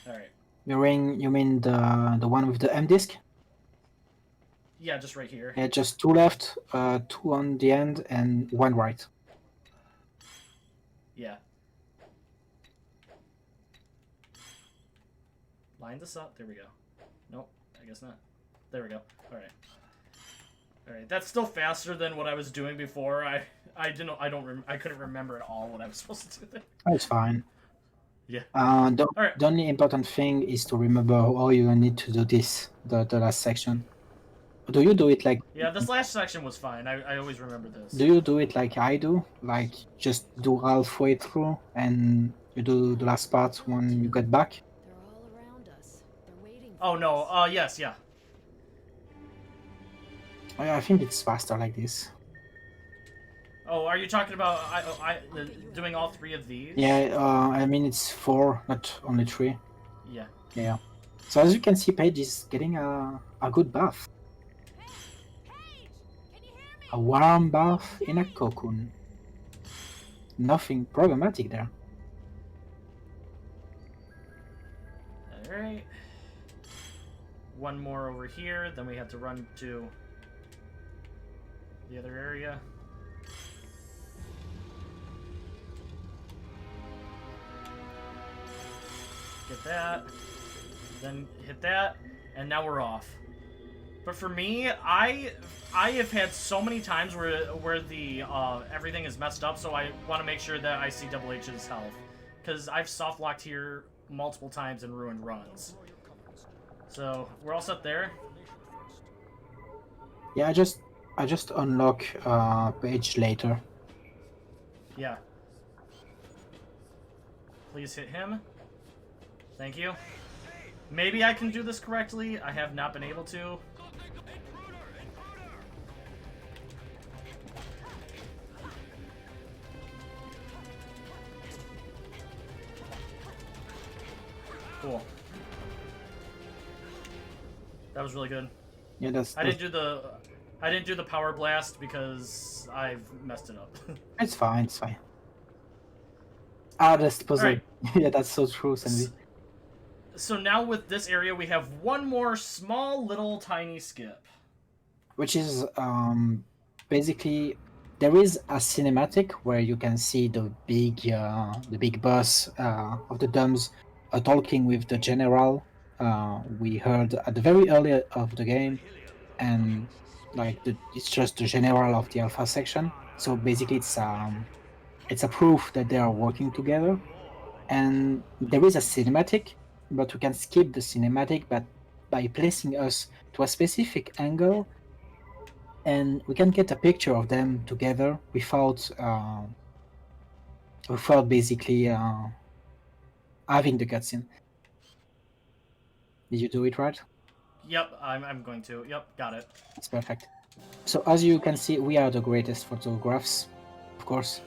A: Alright.
B: The ring, you mean the one with the M disc?
A: Yeah, just right here.
B: Yeah, just 2 left, 2 on the end, and 1 right.
A: Yeah. Line this up. There we go. Nope, I guess not. There we go. Alright. Alright, that's still faster than what I was doing before. I couldn't remember at all what I was supposed to do there.
B: That's fine.
A: Yeah.
B: The only important thing is to remember how you need to do this, the last section. Do you do it like...
A: Yeah, this last section was fine. I always remember this.
B: Do you do it like I do? Like, just do halfway through and you do the last part when you get back?
D: They're all around us. They're waiting.
A: Oh, no. Yes, yeah.
B: I think it's faster like this.
A: Oh, are you talking about doing all 3 of these?
B: Yeah, I mean it's 4, not only 3.
A: Yeah.
B: Yeah. So as you can see, Paige is getting a good bath. A warm bath in a cocoon. Nothing problematic there.
A: Alright. 1 more over here, then we have to run to the other area. Get that, then hit that, and now we're off. But for me, I have had so many times where the everything is messed up, so I want to make sure that I see Double H's health, because I've soft locked here multiple times and ruined runs. So we're all set there.
B: Yeah, I just unlock Paige later.
A: Yeah. Please hit him. Thank you. Maybe I can do this correctly. I have not been able to. Cool. That was really good.
B: Yeah,
A: I didn't do the power blast because I've messed it up.
B: it's fine. It's fine. Ah, that's the puzzle.
A: Alright.
B: Yeah, that's so true, Sanvi.
A: So now with this area, we have one more small, little, tiny skip.
B: Which is basically there is a cinematic where you can see the big boss of the Dumbs talking with the general. We heard at the very early of the game, and like it's just the general of the alpha section. So basically, it's a proof that they are working together. And there is a cinematic, but we can skip the cinematic, but by placing us to a specific angle, and we can get a picture of them together without basically having the cutscene. Did you do it right?
A: Yep, I'm going to. Yep, got it.
B: It's perfect. So as you can see, we are the greatest photographs, of course.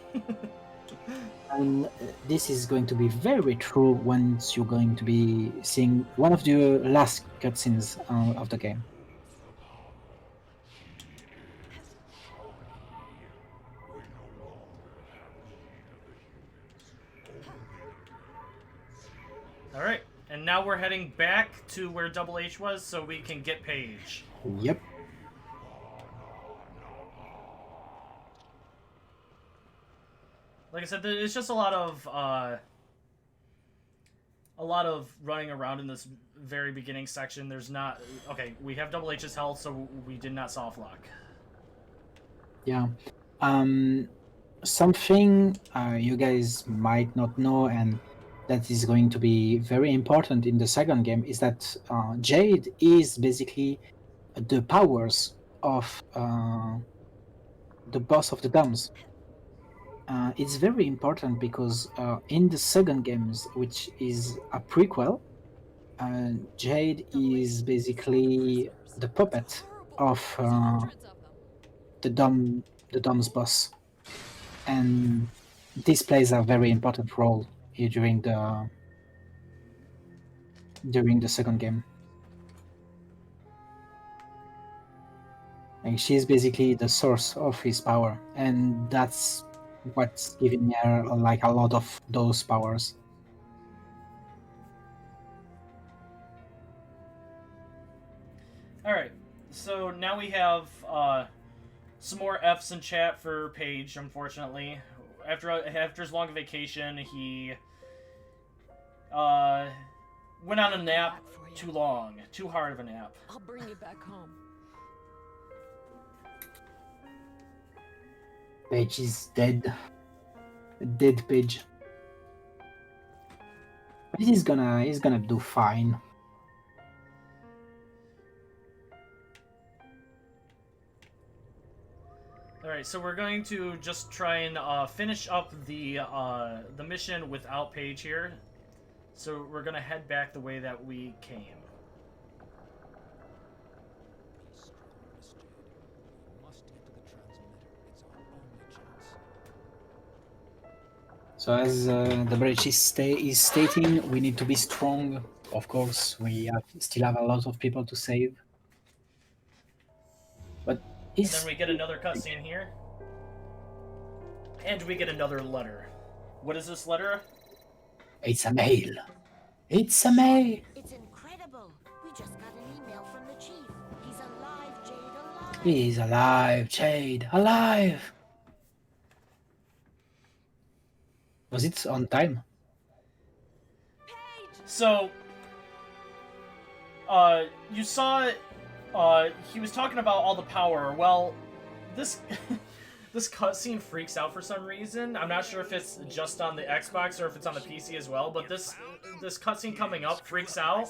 B: And this is going to be very true once you're going to be seeing one of the last cutscenes of the game.
A: Alright, and now we're heading back to where Double H was so we can get Paige.
B: Yep.
A: Like I said, it's just a lot of running around in this very beginning section. There's not... Okay, we have Double H's health, so we did not soft lock.
B: Yeah. Something you guys might not know, and that is going to be very important in the second game, is that Jade is basically the powers of the boss of the Dumbs. It's very important because in the second games, which is a prequel, Jade is basically the puppet of the Dumb's boss, and this plays a very important role here during the second game. And she's basically the source of his power, and that's what's giving her like a lot of those powers.
A: Alright, so now we have some more F's in chat for Paige, unfortunately. After his long vacation, he went on a nap too long. Too hard of a nap.
D: I'll bring you back home.
B: Paige is dead. Dead Paige. But he's gonna do fine.
A: Alright, so we're going to just try and finish up the mission without Paige here. So we're gonna head back the way that we came.
B: So as the bridge is stating, we need to be strong. Of course, we still have a lot of people to save. But
A: And then we get another cutscene here. And we get another letter. What is this letter?
B: It's a mail. It's a mail.
E: It's incredible. We just got an email from the chief. He's alive, Jade, alive.
B: He's alive, Jade, alive. Was it on time?
A: So, you saw, he was talking about all the power. Well, this this cutscene freaks out for some reason. I'm not sure if it's just on the Xbox or if it's on the PC as well, but this cutscene coming up freaks out.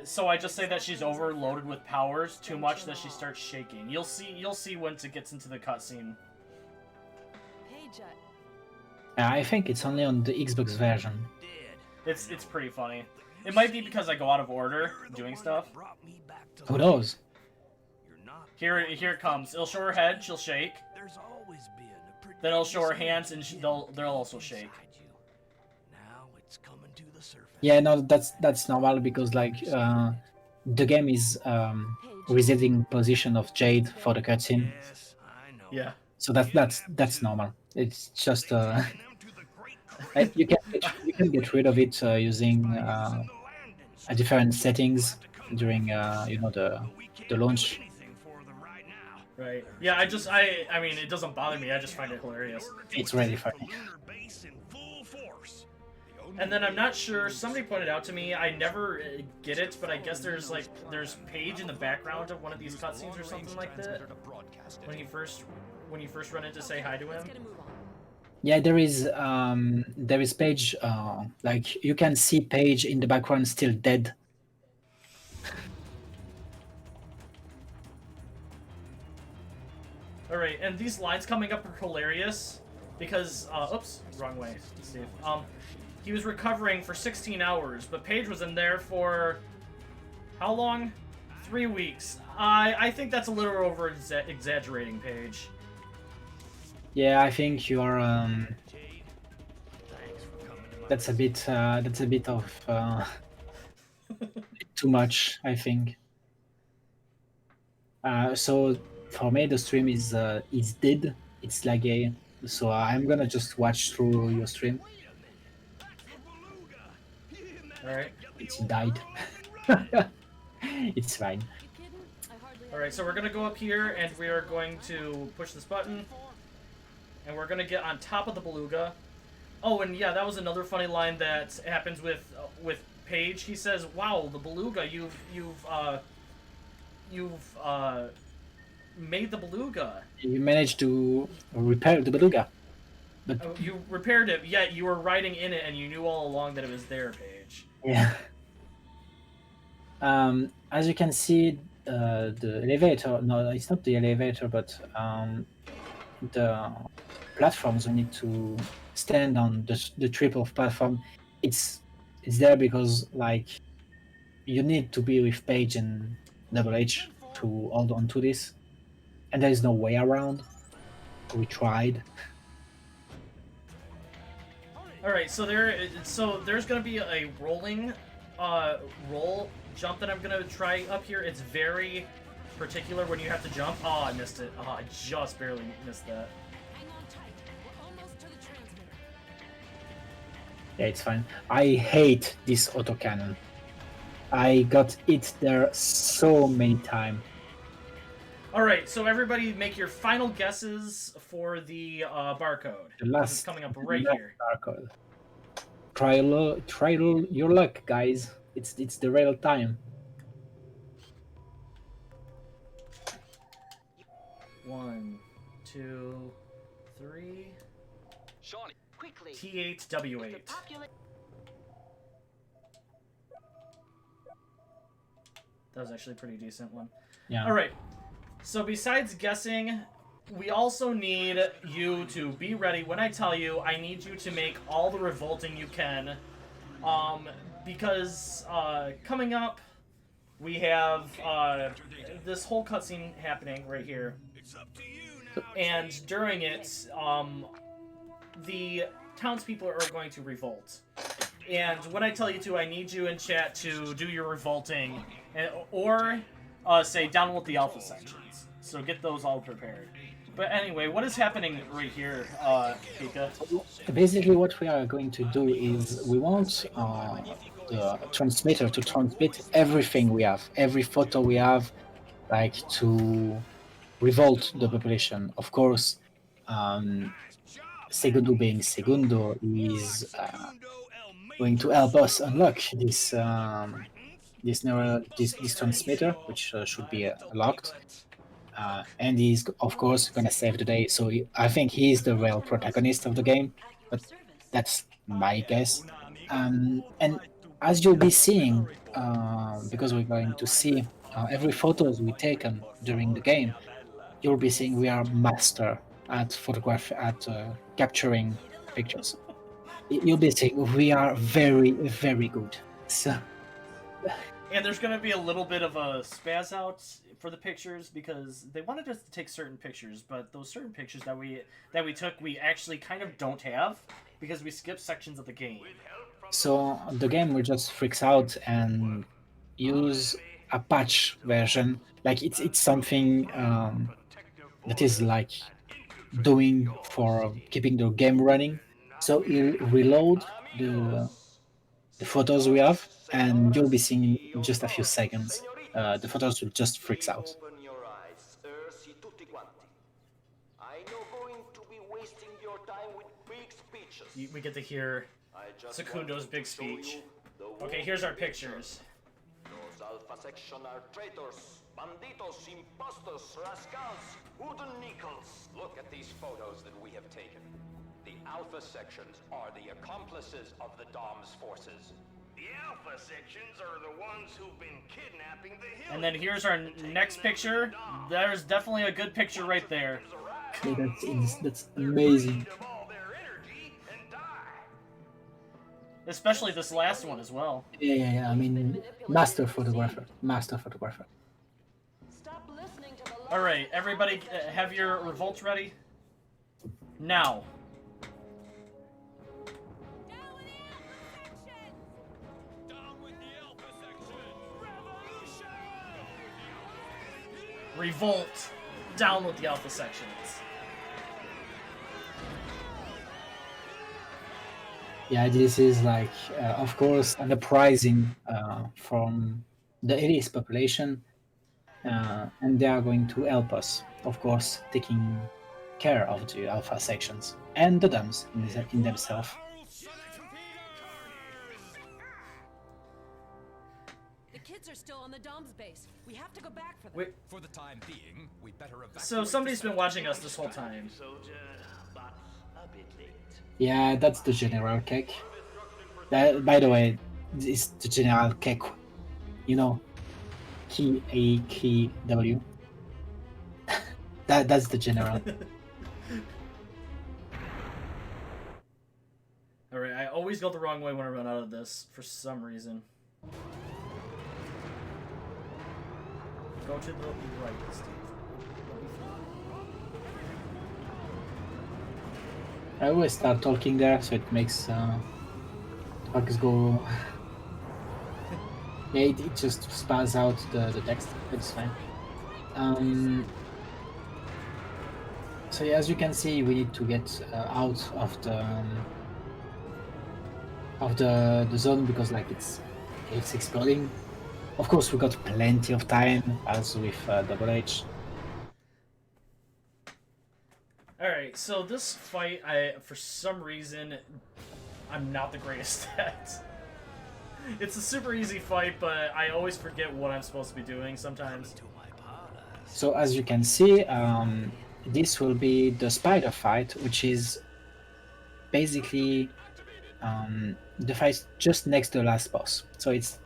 A: So I just say that she's overloaded with powers too much that she starts shaking. You'll see once it gets into the cutscene.
D: Paige,
B: I think it's only on the Xbox version.
A: It's pretty funny. It might be because I go out of order doing stuff.
B: Who knows?
A: Here it comes. It'll show her head, she'll shake. Then it'll show her hands, and they'll also shake.
C: Now it's coming to
B: Yeah, no, that's normal because like the game is resetting position of Jade for the cutscene,
A: Yeah.
B: so that's normal. It's just you can get rid of it using different settings during the launch.
A: Right. Yeah, I mean, it doesn't bother me. I just find it hilarious.
B: It's really funny.
A: And then I'm not sure, somebody pointed out to me, I never get it, but I guess there's Paige in the background of one of these cutscenes or something like that. When you first run in to say hi to him.
D: Let's get a move on.
B: Yeah, there is Paige. Like you can see Paige in the background still dead.
A: Alright, and these lines coming up are hilarious because, oops, wrong way, Steve. He was recovering for 16 hours, but Paige was in there for how long? 3 weeks. I think that's a little over exaggerating, Paige.
B: Yeah, I think you're. That's a bit of too much, I think. So for me, the stream is dead. It's laggy. So I'm gonna just watch through your stream.
A: Alright.
B: It's died. It's fine.
D: You kidding? I hardly
A: Alright, so we're gonna go up here and we are going to push this button. And we're gonna get on top of the beluga. Oh, and yeah, that was another funny line that happens with Paige. He says, "Wow, the beluga, you've made the beluga.
B: You managed to repair the beluga, but
A: Oh, you repaired it, yet you were riding in it and you knew all along that it was there, Paige."
B: yeah. As you can see, the elevator. No, it's not the elevator, but the platforms we need to stand on the triple platform. It's there because like you need to be with Paige and Double H to hold on to this, and there is no way around. We tried.
A: Alright, so there's gonna be a rolling roll jump that I'm gonna try up here. It's very particular when you have to jump. Oh, I missed it. Oh, I just barely missed that.
D: hang on tight. We're almost to the transmitter.
B: Yeah, it's fine. I hate this autocannon. I got it there so many times.
A: Alright, so everybody make your final guesses for the barcode.
B: The last
A: It's coming up right
B: last
A: here.
B: barcode. Try your luck, guys. It's the real time.
A: 1, 2, 3.
G: Shawnee, quickly.
A: T8W8. That was actually a pretty decent one.
B: Yeah.
A: Alright, so besides guessing, we also need you to be ready. When I tell you, I need you to make all the revolting you can. Because coming up, we have this whole cutscene happening right here. And during it, the townspeople are going to revolt. And when I tell you to, I need you in chat to do your revolting, or say download the alpha sections. So get those all prepared. But anyway, what is happening right here, Pika?
B: Basically, what we are going to do is we want the transmitter to transmit everything we have, every photo we have, like to revolt the population. Of course, Segundo being Segundo is going to help us unlock this this transmitter, which should be locked. And he's of course gonna save the day. So I think he's the real protagonist of the game, but that's my guess. And as you'll be seeing, because we're going to see every photos we taken during the game, you'll be seeing we are master at capturing pictures. You'll be seeing we are very, very good. So.
A: And there's going to be a little bit of a spaz out for the pictures because they wanted us to take certain pictures, but those certain pictures that we took, we actually kind of don't have because we skipped sections of the game.
B: So the game will just freaks out and use a patch version. Like it's something that is like doing for keeping the game running. So it'll reload the photos we have, and you'll be seeing in just a few seconds. The photos will just freaks out.
H: Open your eyes, si tutti quanti. I know going to be wasting your time with big speeches.
A: We get to hear
H: I just
A: Secundo's
H: wanted
A: big
H: to show
A: speech.
H: you the
A: Okay,
H: wolf
A: here's our
H: picture.
A: pictures.
H: Those Alpha Section are traitors, banditos, imposters, rascals, wooden nickels.
G: Look at these photos that we have taken. The Alpha sections are the accomplices of the DOM's forces.
I: The Alpha sections are the ones who've been kidnapping the Hill.
A: And then here's our next picture. There's definitely a good picture right there.
B: Okay, that's amazing.
I: Of all their energy and die.
A: Especially this last one as well.
B: Yeah. I mean, master photographer.
D: Stop listening to the
A: Alright, everybody have your revolts ready? Now. Revolt! Down with the Alpha sections.
B: Yeah, this is like, of course, an uprising from the Eris population, and they are going to help us, of course, taking care of the Alpha sections and the DOMs in themselves.
D: The kids are still on the Dom's base. We have to go back for them.
A: Wait,
F: For the time being, we better evacuate.
A: so somebody's been watching us this whole time.
I: Soldier, but a bit late.
B: Yeah, that's the General Cake. That, by the way, it's the General Cake. You know, KAKW. That's the General.
A: Alright, I always go the wrong way when I run out of this, for some reason. Go to the right, Steve.
B: I always start talking there, so it makes talks go. Yeah, it just spells out the text. It's fine. So yeah, as you can see, we need to get out of the zone because like it's exploding. Of course, we got plenty of time, as with Double H.
A: Alright, so this fight, for some reason, I'm not the greatest at. It's a super easy fight, but I always forget what I'm supposed to be doing sometimes.
B: So as you can see, this will be the spider fight, which is basically the fight just next to the last boss. So it's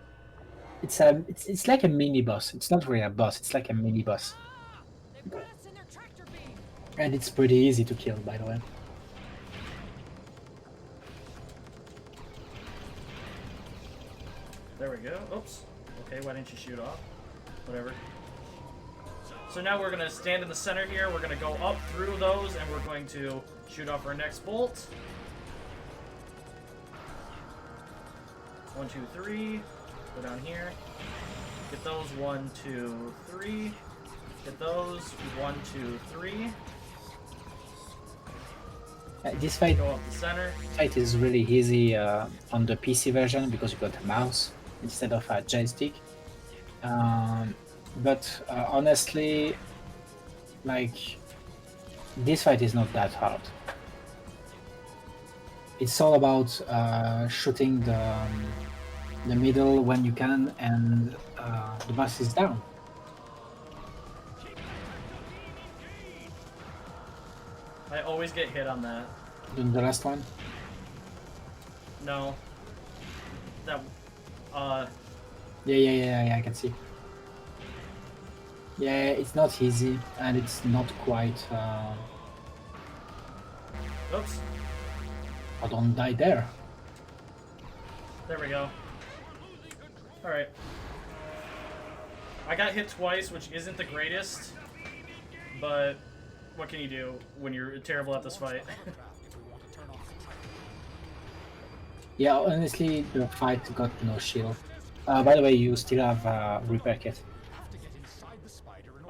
B: like a mini boss. It's not really a boss. It's like a mini boss,
D: They put us in their tractor beam.
B: and it's pretty easy to kill, by the way.
A: There we go. Oops. Okay, why didn't you shoot off? Whatever. So now we're going to stand in the center here. We're going to go up through those, and we're going to shoot off our next bolt. 1, 2, 3. Go down here. Get those. 1, 2, 3. Get those. 1, 2, 3.
B: This fight
A: Go up the center.
B: is really easy on the PC version because you got a mouse instead of a joystick. But honestly, like, this fight is not that hard. It's all about shooting the middle when you can, and the boss is down.
A: I always get hit on that.
B: Doing the last one.
A: No. That,
B: Yeah, I can see. Yeah, it's not easy, and it's not quite.
A: oops.
B: I don't die there.
A: There we go. Alright. I got hit twice, which isn't the greatest, but what can you do when you're terrible at this fight?
B: Yeah, honestly, the fight got no shield. By the way, you still have repair kit.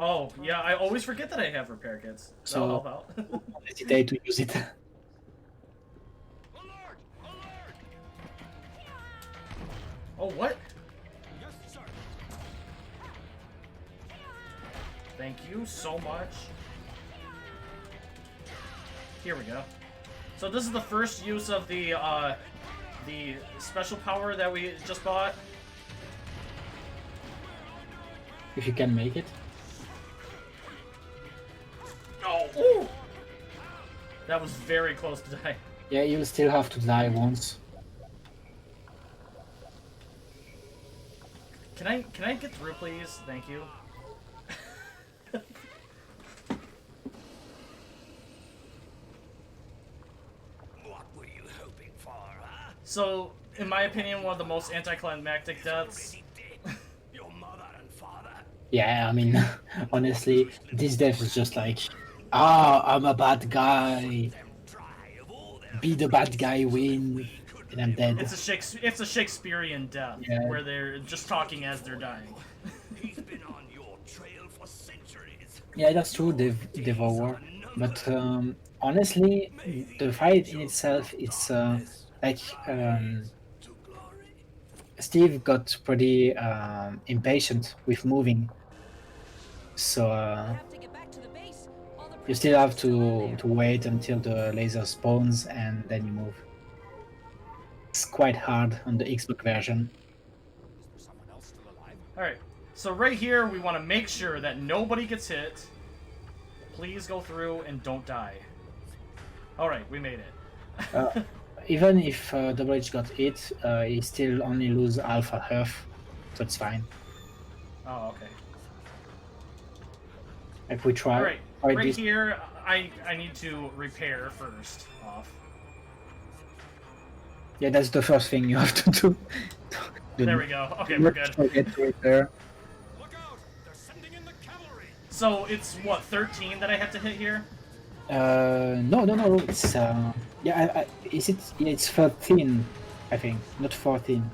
A: Oh, yeah, I always forget that I have repair kits. That'll
B: So
A: help out.
B: don't hesitate to use it.
A: Oh, what? Thank you so much. Here we go. So this is the first use of the special power that we just bought.
B: If you can make it.
A: Oh, ooh! That was very close to die.
B: Yeah, you'll still have to die once.
A: Can I get through, please? Thank you.
C: What were you hoping for, huh?
A: So, in my opinion, one of the most anticlimactic deaths.
C: Your mother and father.
B: Yeah, I mean, honestly, this death is just like, I'm a bad guy. Be the bad guy, win, and I'm dead.
A: It's a Shakespearean death,
B: Yeah.
A: where they're just talking as they're dying.
C: He's been on your trail for centuries.
B: Yeah, that's true, they've all war. But honestly, the fight in itself, it's like Steve got pretty impatient with moving. So
D: Have to get back to the base. All the
B: you still have to wait until the laser spawns and then you move. It's quite hard on the Xbox version.
A: Alright, so right here, we want to make sure that nobody gets hit. Please go through and don't die. Alright, we made it.
B: Even if Double H got hit, he still only lose Alpha Health, so it's fine.
A: Oh, okay.
B: If we try,
A: Alright,
B: try
A: right
B: this.
A: here, I need to repair first off.
B: Yeah, that's the first thing you have to do.
A: There we go. Okay, we're good.
B: Forget to repair.
C: Look out! They're sending in the cavalry.
A: So it's what, 13 that I have to hit here?
B: No. It's yeah. Is it? Yeah, it's 13, I think, not 14.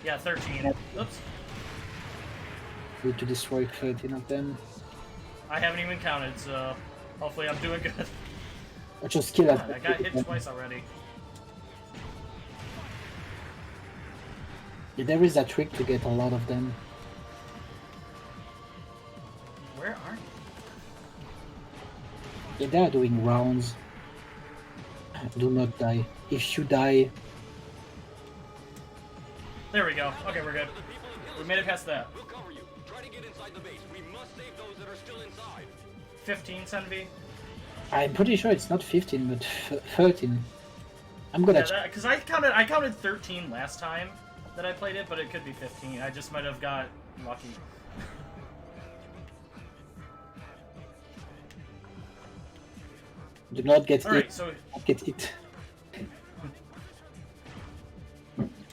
A: Yeah, 13. Oops.
B: We need to destroy 13 of them.
A: I haven't even counted, so hopefully I'm doing good.
B: Or just kill us.
A: I got hit twice already.
B: Yeah, there is a trick to get a lot of them.
A: Where are you?
B: Yeah, they are doing rounds. Do not die. If you die,
A: There we go. Okay, we're good. We made it past that.
H: We'll cover you. Try to get inside the base. We must save those that are still inside.
A: 15, Senvi.
B: I'm pretty sure it's not 15, but 13. I'm gonna.
A: Yeah, because I counted 13 last time that I played it, but it could be 15. I just might have got lucky.
B: Do not get
A: Alright,
B: it.
A: so
B: Get it.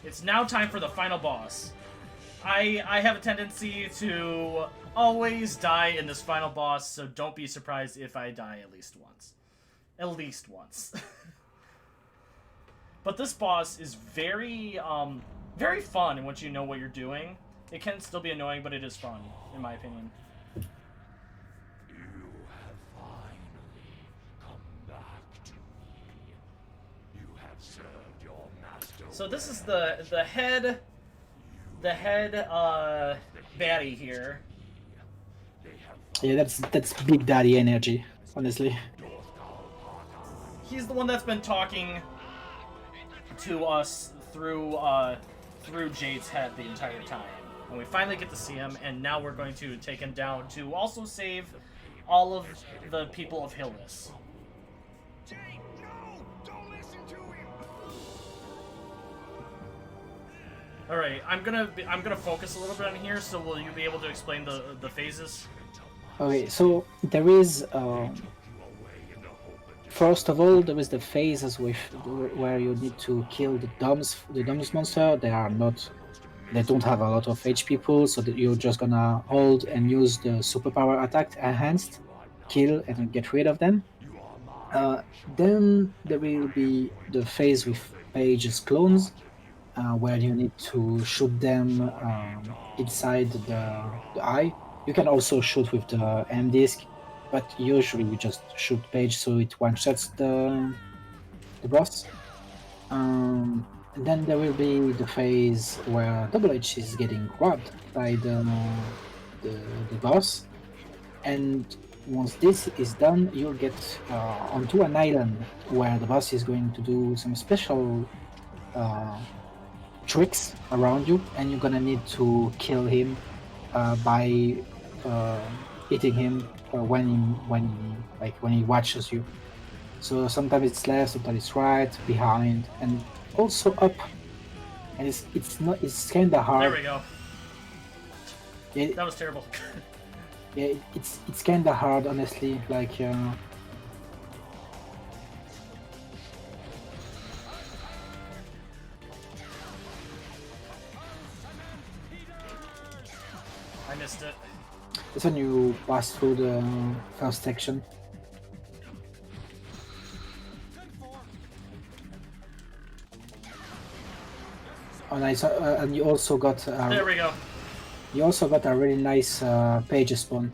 A: it's now time for the final boss. I have a tendency to always die in this final boss, so don't be surprised if I die at least once. At least once. But this boss is very, very fun once you know what you're doing. It can still be annoying, but it is fun, in my opinion.
C: You have finally come back to me. You have served your master.
A: So this is the head baddie here.
B: Yeah, that's Big Daddy energy, honestly.
A: He's the one that's been talking to us through Jade's head the entire time. And we finally get to see him, and now we're going to take him down to also save all of the people of Hillis.
I: Jake, no! Don't listen to him!
A: Alright, I'm gonna focus a little bit on here, so will you be able to explain the phases?
B: Okay, so there is. First of all, there is the phases with where you need to kill the doms monster. They don't have a lot of HP pool, so that you're just gonna hold and use the superpower attack enhanced, kill and get rid of them. Then there will be the phase with Page's clones, where you need to shoot them inside the eye. You can also shoot with the M disc, but usually you just shoot Page so it one shots the boss. And then there will be the phase where Double H is getting grabbed by the boss, and once this is done, you'll get onto an island where the boss is going to do some special tricks around you, and you're gonna need to kill him by hitting him when he watches you. So sometimes it's left, sometimes it's right, behind, and also up. And it's kind of hard.
A: There we go.
B: Yeah,
A: That was terrible.
B: yeah, it's kind of hard, honestly. Like.
A: I missed it.
B: That's when you pass through the first section. Oh, nice! And you also got.
A: There we go.
B: You also got a really nice page spawn.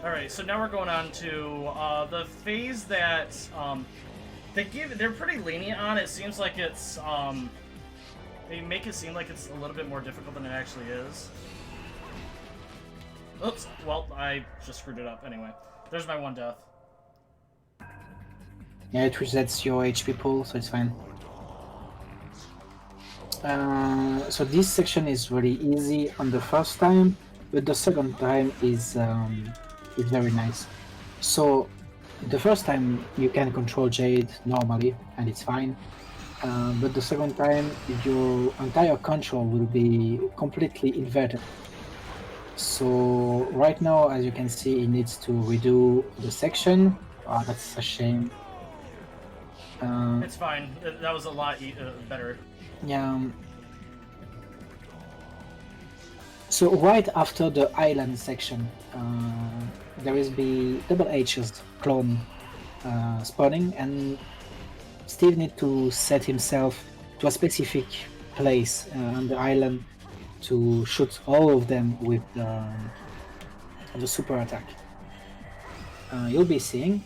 A: Alright, so now we're going on to the phase that they're pretty lenient on. It seems like it's they make it seem like it's a little bit more difficult than it actually is. Oops, well, I just screwed it up anyway. There's my one death.
B: Yeah, it resets your HP pool, so it's fine. So this section is really easy on the first time, but the second time is very nice. So the first time you can control Jade normally, and it's fine. But the second time, your entire control will be completely inverted. So right now, as you can see, it needs to redo the section. Oh, that's a shame.
A: It's fine. That was a lot better.
B: Yeah. So right after the island section, there is the Double H's clone spawning, and Steve needs to set himself to a specific place on the island to shoot all of them with the super attack. You'll be seeing.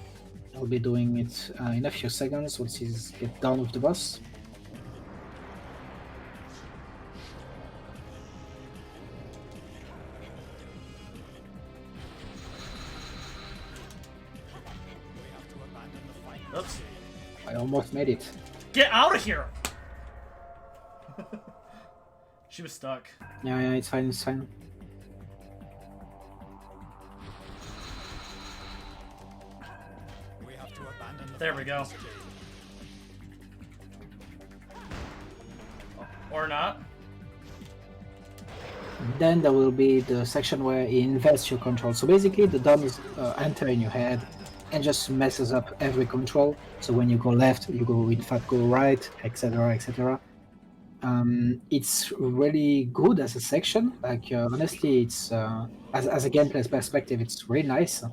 B: I'll be doing it in a few seconds once he's get done with the boss.
A: Oops.
B: I almost made it.
A: Get out of here! She was stuck.
B: Yeah, it's fine, it's fine.
A: There we go. Or not.
B: Then there will be the section where he invests your control. So basically the dummies enter in your head and just messes up every control. So when you go left, you go in fact go right, etc, etc. It's really good as a section. Like honestly, it's as a gameplay perspective, it's really nice.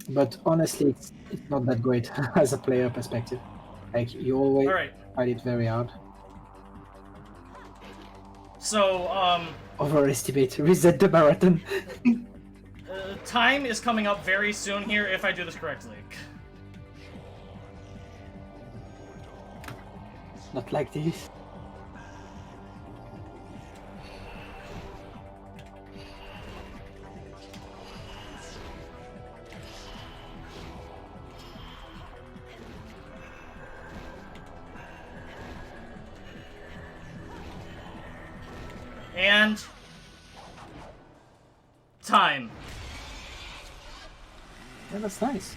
B: But honestly, it's not that great as a player perspective. Like you always find it very hard.
A: So,
B: overestimate, reset the marathon.
A: Time is coming up very soon here if I do this correctly.
B: Not like this.
A: And time.
B: Yeah, that's nice.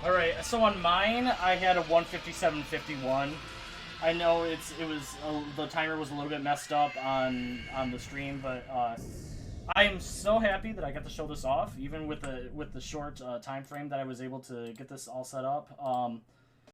A: Alright, so on mine, I had a 157.51. I know the timer was a little bit messed up on the stream, but I am so happy that I got to show this off, even with the short time frame that I was able to get this all set up.